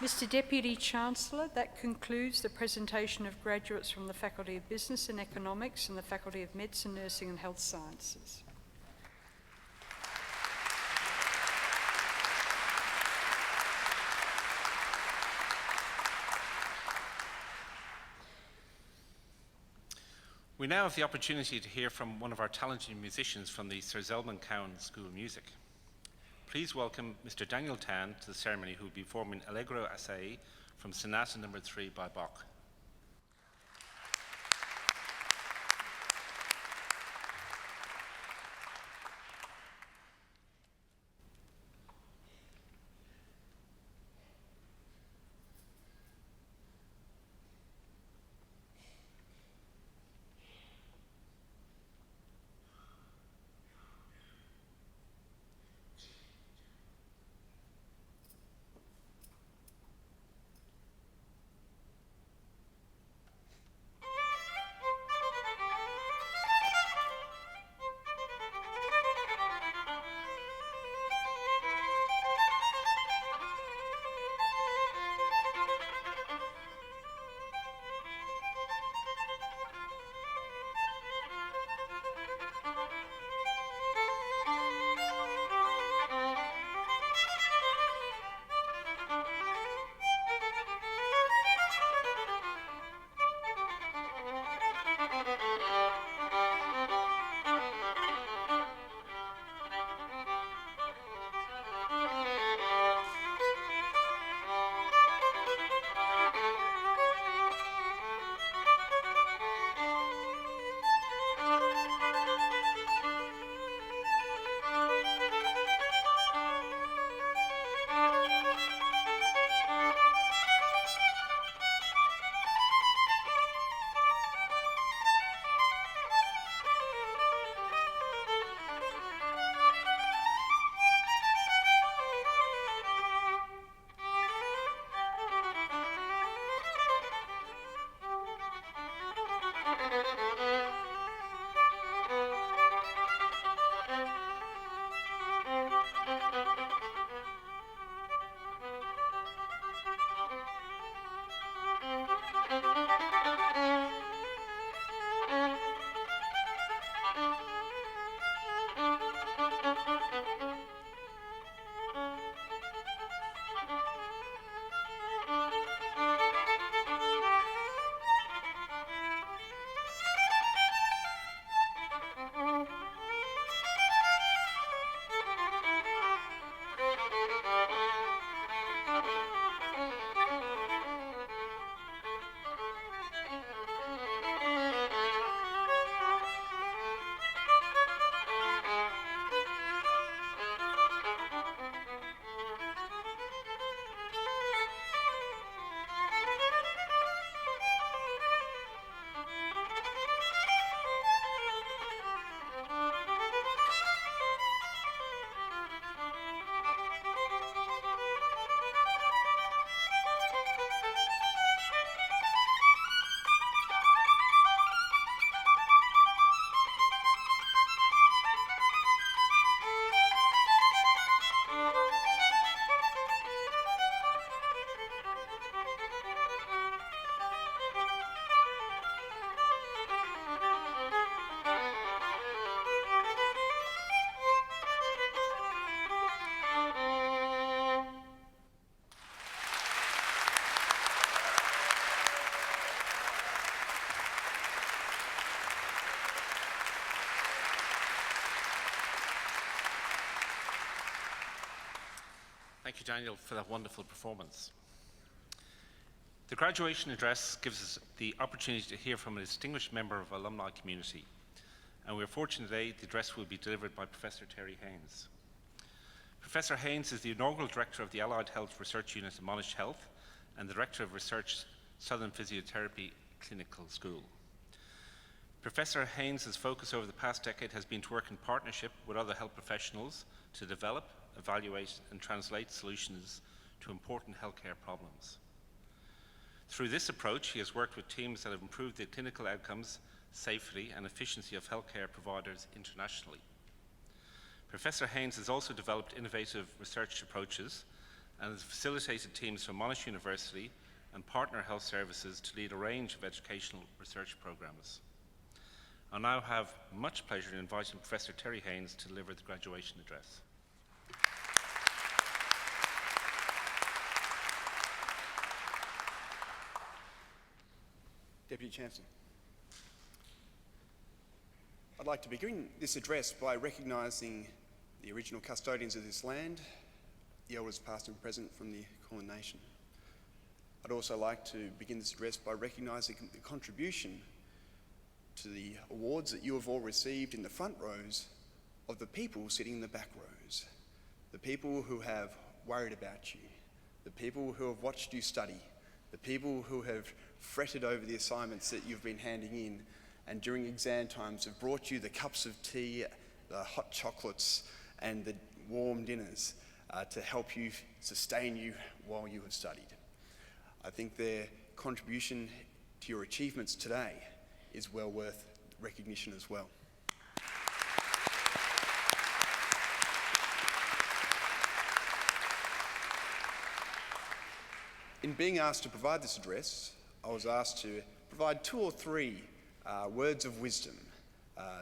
S6: Mr. Deputy Chancellor, that concludes the presentation of graduates from the Faculty of Business and Economics and the Faculty of Medicine, Nursing and Health Sciences.
S3: We now have the opportunity to hear from one of our talented musicians from the Sir Zelman Cowen School of Music. Please welcome Mr. Daniel Tan to the ceremony, who will be performing Allegro Assai from Sonata No. 3 by Bach. you, Daniel, for that wonderful performance. The graduation address gives us the opportunity to hear from a distinguished member of our alumni community. And we're fortunate today the address will be delivered by Professor Terry Haynes. Professor Haynes is the inaugural director of the Allied Health Research Unit at Monash Health and the director of Research Southern Physiotherapy Clinical School. Professor Haynes' focus over the past decade has been to work in partnership with other health professionals to develop, evaluate, and translate solutions to important healthcare problems. Through this approach, he has worked with teams that have improved the clinical outcomes, safety, and efficiency of healthcare providers internationally. Professor Haynes has also developed innovative research approaches and has facilitated teams from Monash University and partner health services to lead a range of educational research programs. I now have much pleasure in inviting Professor Terry Haynes to deliver the graduation address.
S7: Deputy Chancellor, I'd like to begin this address by recognising the original custodians of this land, the elders past and present from the Kulin Nation. I'd also like to begin this address by recognising the contribution to the awards that you have all received in the front rows of the people sitting in the back rows, the people who have worried about you, the people who have watched you study, the people who have fretted over the assignments that you've been handing in and during exam times have brought you the cups of tea, the hot chocolates and the warm dinners to help you, sustain you while you have studied. I think their contribution to your achievements today is well worth recognition as well. In being asked to provide this address, I was asked to provide 2 or 3 words of wisdom,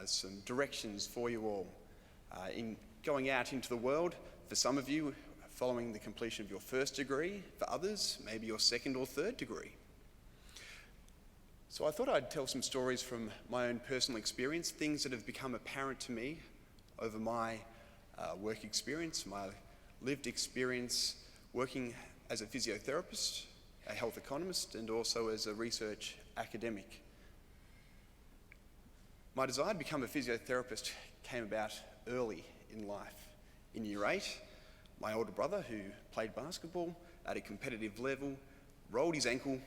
S7: some directions for you all in going out into the world. For some of you, following the completion of your first degree, for others, maybe your second or third degree. So I thought I'd tell some stories from my own personal experience, things that have become apparent to me over my work experience, my lived experience working as a physiotherapist, a health economist, and also as a research academic. My desire to become a physiotherapist came about early in life. In Year 8, my older brother, who played basketball at a competitive level, rolled his ankle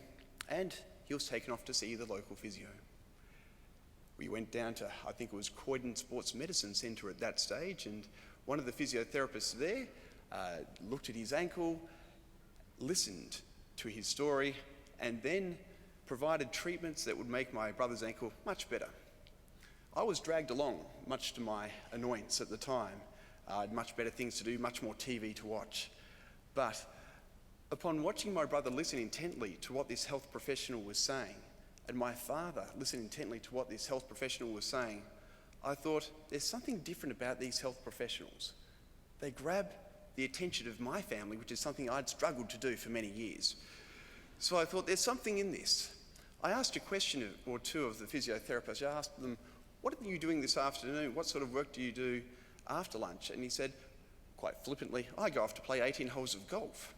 S7: and he was taken off to see the local physio. We went down to, I think it was Croydon Sports Medicine Centre at that stage, and one of the physiotherapists there looked at his ankle, listened to his story, and then provided treatments that would make my brother's ankle much better. I was dragged along, much to my annoyance at the time. I had much better things to do, much more TV to watch. But upon watching my brother listen intently to what this health professional was saying, and my father listen intently to what this health professional was saying, I thought, there's something different about these health professionals. They grab the attention of my family, which is something I'd struggled to do for many years. So I thought, there's something in this. I asked a question or two of the physiotherapists. I asked them, what are you doing this afternoon? What sort of work do you do after lunch? And he said, quite flippantly, I go off to play 18 holes of golf.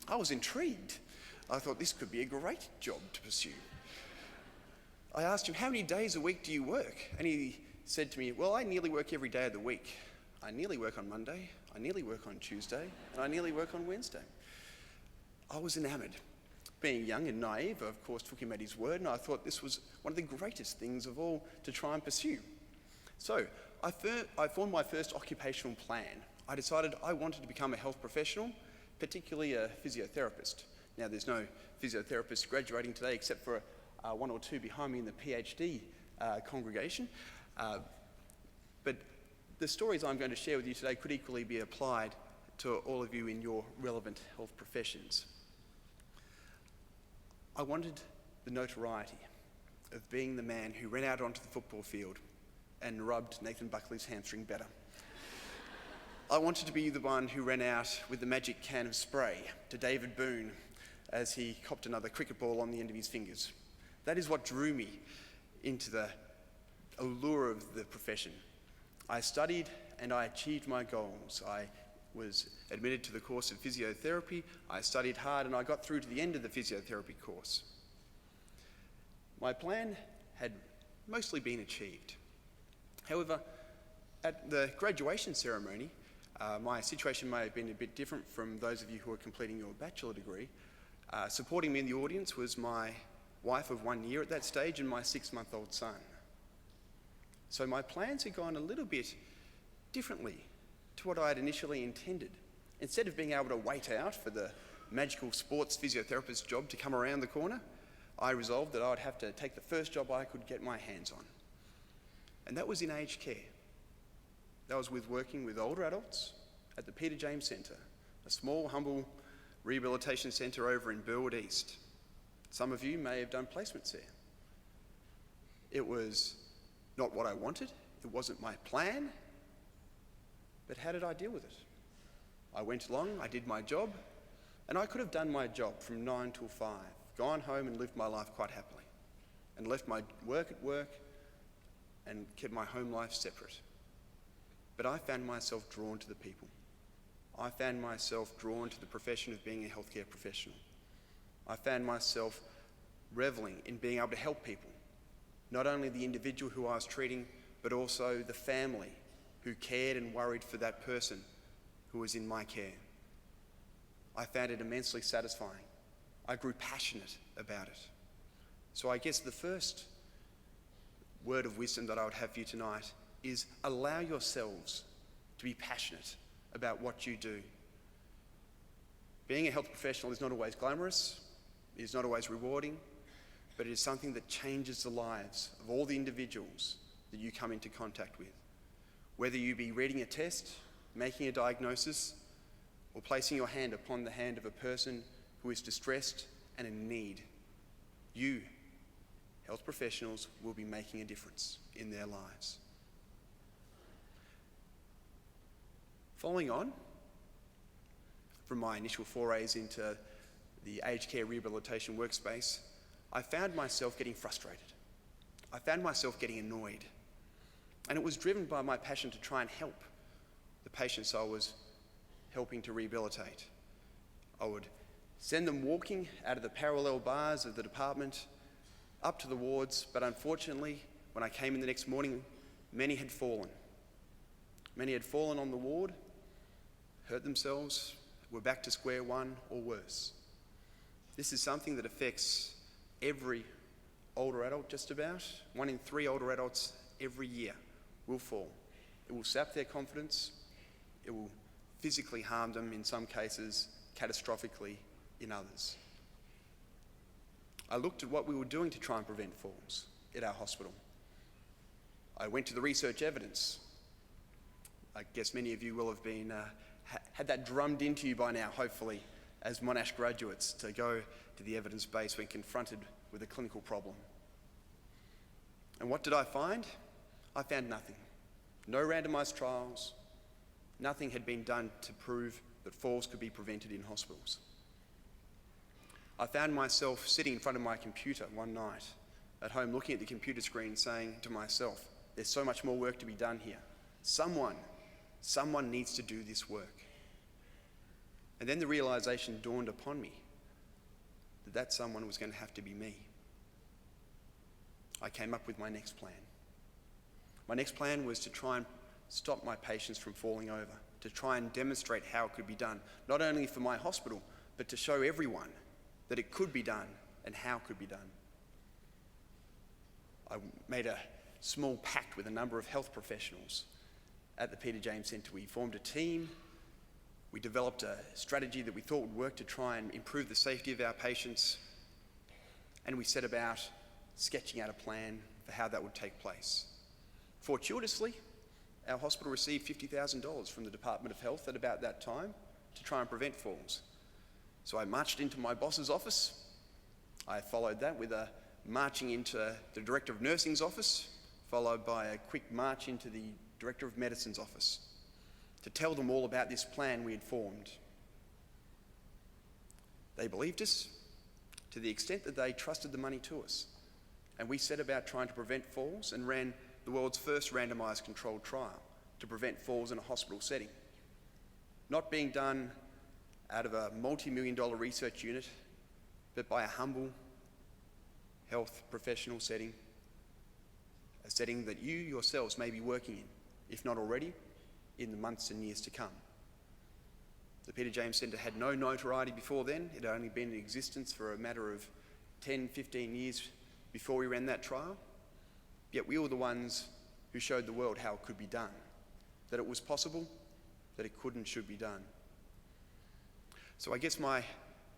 S7: I was intrigued. I thought this could be a great job to pursue. I asked him, how many days a week do you work? And he said to me, well, I nearly work every day of the week. I nearly work on Monday, I nearly work on Tuesday, and I nearly work on Wednesday. I was enamoured. Being young and naive, I of course took him at his word, and I thought this was one of the greatest things of all to try and pursue. So I formed my first occupational plan. I decided I wanted to become a health professional, particularly a physiotherapist. Now there's no physiotherapists graduating today except for 1 or 2 behind me in the PhD congregation. But the stories I'm going to share with you today could equally be applied to all of you in your relevant health professions. I wanted the notoriety of being the man who ran out onto the football field and rubbed Nathan Buckley's hamstring better. I wanted to be the one who ran out with the magic can of spray to David Boone as he copped another cricket ball on the end of his fingers. That is what drew me into the allure of the profession. I studied and I achieved my goals. I was admitted to the course of physiotherapy. I studied hard and I got through to the end of the physiotherapy course. My plan had mostly been achieved. However, at the graduation ceremony, my situation may have been a bit different from those of you who are completing your bachelor degree. Supporting me in the audience was my wife of 1 year at that stage and my 6-month-old son. So my plans had gone a little bit differently to what I had initially intended. Instead of being able to wait out for the magical sports physiotherapist job to come around the corner, I resolved that I would have to take the first job I could get my hands on. And that was in aged care. That was working with older adults at the Peter James Centre, a small, humble rehabilitation centre over in Burwood East. Some of you may have done placements there. It was not what I wanted, it wasn't my plan, but how did I deal with it? I went along, I did my job, and I could have done my job from 9 till 5, gone home and lived my life quite happily, and left my work at work and kept my home life separate. But I found myself drawn to the people. I found myself drawn to the profession of being a healthcare professional. I found myself reveling in being able to help people, not only the individual who I was treating, but also the family who cared and worried for that person who was in my care. I found it immensely satisfying. I grew passionate about it. So I guess the first word of wisdom that I would have for you tonight is allow yourselves to be passionate about what you do. Being a health professional is not always glamorous, it is not always rewarding, but it is something that changes the lives of all the individuals that you come into contact with. Whether you be reading a test, making a diagnosis, or placing your hand upon the hand of a person who is distressed and in need, you, health professionals, will be making a difference in their lives. Following on from my initial forays into the aged care rehabilitation workspace, I found myself getting frustrated. I found myself getting annoyed. And it was driven by my passion to try and help the patients I was helping to rehabilitate. I would send them walking out of the parallel bars of the department up to the wards, but unfortunately, when I came in the next morning, many had fallen. Many had fallen on the ward, hurt themselves, were back to square one or worse. This is something that affects every older adult, just about. 1 in 3 older adults every year will fall. It will sap their confidence. It will physically harm them in some cases, catastrophically in others. I looked at what we were doing to try and prevent falls at our hospital. I went to the research evidence. I guess many of you will have been had that drummed into you by now, hopefully, as Monash graduates, to go to the evidence base when confronted with a clinical problem. And what did I find? I found nothing. No randomised trials. Nothing had been done to prove that falls could be prevented in hospitals. I found myself sitting in front of my computer one night at home looking at the computer screen saying to myself, there's so much more work to be done here. Someone needs to do this work. And then the realisation dawned upon me that someone was going to have to be me. I came up with my next plan. My next plan was to try and stop my patients from falling over, to try and demonstrate how it could be done, not only for my hospital, but to show everyone that it could be done and how it could be done. I made a small pact with a number of health professionals at the Peter James Centre. We formed a team. We developed a strategy that we thought would work to try and improve the safety of our patients. And we set about sketching out a plan for how that would take place. Fortuitously, our hospital received $50,000 from the Department of Health at about that time to try and prevent falls. So I marched into my boss's office. I followed that with a marching into the Director of Nursing's office, followed by a quick march into the Director of Medicine's office to tell them all about this plan we had formed. They believed us to the extent that they trusted the money to us. And we set about trying to prevent falls and ran the world's first randomised controlled trial to prevent falls in a hospital setting. not being done out of a multi-million-dollar research unit, but by a humble health professional setting, a setting that you yourselves may be working in, if not already, in the months and years to come. The Peter James Centre had no notoriety before then. It had only been in existence for a matter of 10, 15 years before we ran that trial. Yet we were the ones who showed the world how it could be done, that it was possible, that it could and should be done. So I guess my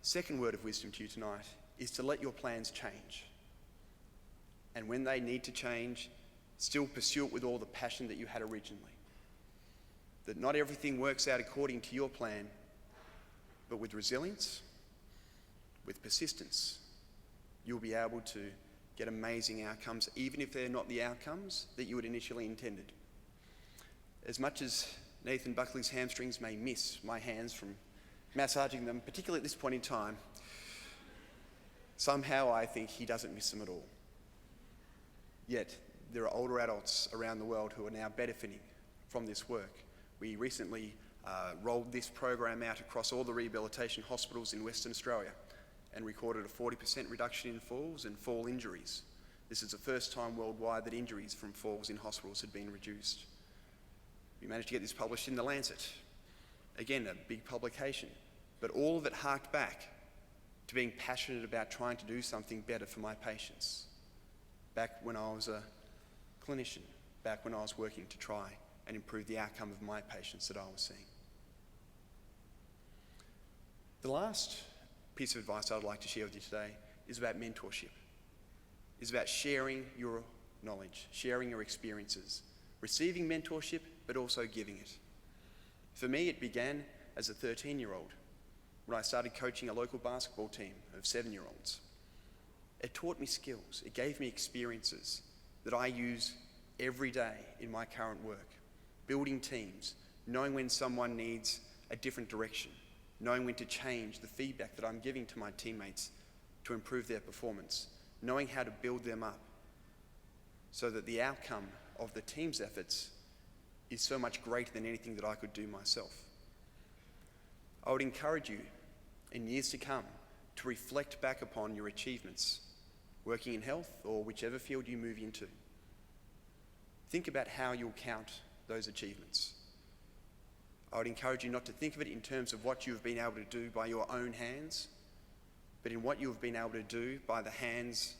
S7: second word of wisdom to you tonight is to let your plans change. And when they need to change, still pursue it with all the passion that you had originally. That not everything works out according to your plan, but with resilience, with persistence, you'll be able to get amazing outcomes, even if they're not the outcomes that you had initially intended. As much as Nathan Buckley's hamstrings may miss my hands from massaging them, particularly at this point in time, somehow I think he doesn't miss them at all. Yet, there are older adults around the world who are now benefiting from this work. We recently rolled this program out across all the rehabilitation hospitals in Western Australia and recorded a 40% reduction in falls and fall injuries. This is the first time worldwide that injuries from falls in hospitals had been reduced. We managed to get this published in The Lancet. Again, a big publication, but all of it harked back to being passionate about trying to do something better for my patients. Back when I was a clinician, back when I was working to try and improve the outcome of my patients that I was seeing. The last piece of advice I'd like to share with you today is about mentorship. It's about sharing your knowledge, sharing your experiences, receiving mentorship, but also giving it. For me, it began as a 13-year-old when I started coaching a local basketball team of 7-year-olds. It taught me skills. It gave me experiences that I use every day in my current work. Building teams, knowing when someone needs a different direction, knowing when to change the feedback that I'm giving to my teammates to improve their performance, knowing how to build them up so that the outcome of the team's efforts is so much greater than anything that I could do myself. I would encourage you in years to come to reflect back upon your achievements, working in health or whichever field you move into. Think about how you'll count those achievements. I would encourage you not to think of it in terms of what you've been able to do by your own hands, but in what you've been able to do by the hands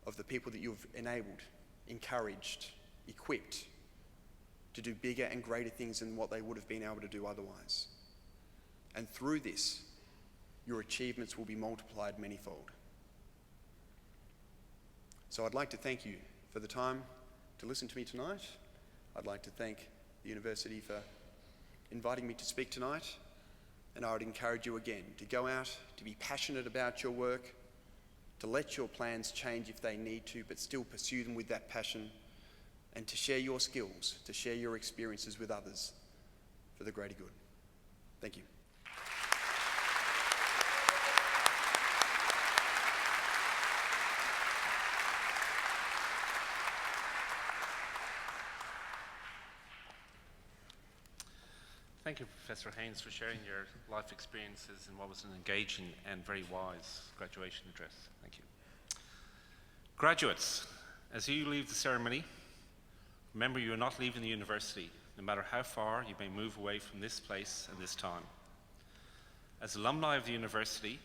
S7: of the people that you've enabled, encouraged, equipped to do bigger and greater things than what they would have been able to do otherwise. And through this, your achievements will be multiplied manyfold. So I'd like to thank you for the time to listen to me tonight. I'd like to thank the university for inviting me to speak tonight, and I would encourage you again to go out, to be passionate about your work, to let your plans change if they need to, but still pursue them with that passion, and to share your skills, to share your experiences with others for the greater good. Thank you.
S3: Thank you, Professor Haynes, for sharing your life experiences in what was an engaging and very wise graduation address. Thank you. Graduates, as you leave the ceremony, remember you are not leaving the university, no matter how far you may move away from this place and this time. As alumni of the university,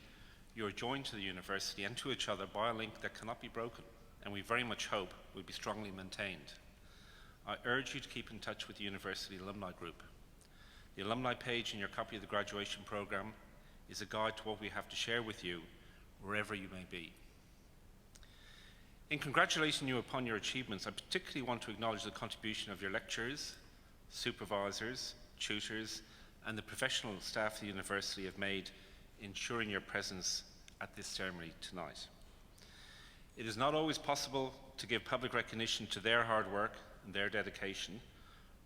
S3: you are joined to the university and to each other by a link that cannot be broken, and we very much hope will be strongly maintained. I urge you to keep in touch with the university alumni group. The alumni page in your copy of the graduation programme is a guide to what we have to share with you, wherever you may be. In congratulating you upon your achievements, I particularly want to acknowledge the contribution of your lecturers, supervisors, tutors, and the professional staff of the university have made ensuring your presence at this ceremony tonight. It is not always possible to give public recognition to their hard work and their dedication,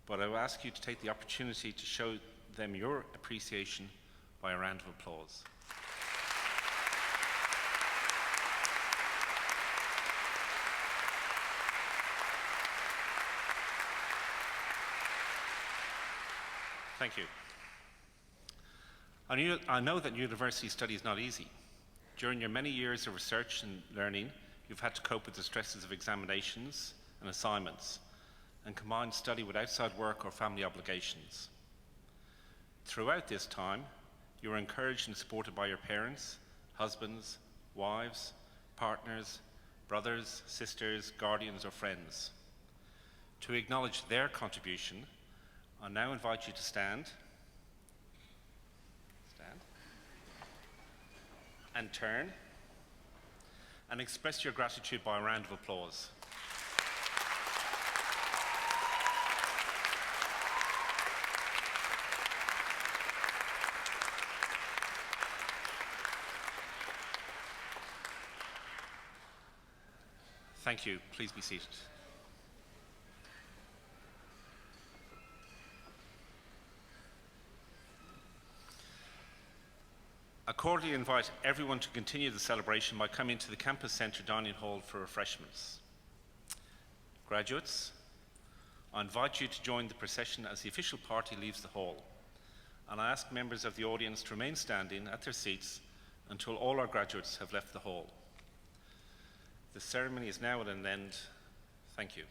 S3: but I will ask you to take the opportunity to show them your appreciation by a round of applause. Thank you. I know that university study is not easy. During your many years of research and learning, you've had to cope with the stresses of examinations and assignments, and combine study with outside work or family obligations. Throughout this time, you were encouraged and supported by your parents, husbands, wives, partners, brothers, sisters, guardians, or friends. To acknowledge their contribution, I now invite you to stand and turn and express your gratitude by a round of applause. Thank you. Please be seated. I cordially invite everyone to continue the celebration by coming to the Campus Centre Dining Hall for refreshments. Graduates, I invite you to join the procession as the official party leaves the hall, and I ask members of the audience to remain standing at their seats until all our graduates have left the hall. The ceremony is now at an end. Thank you.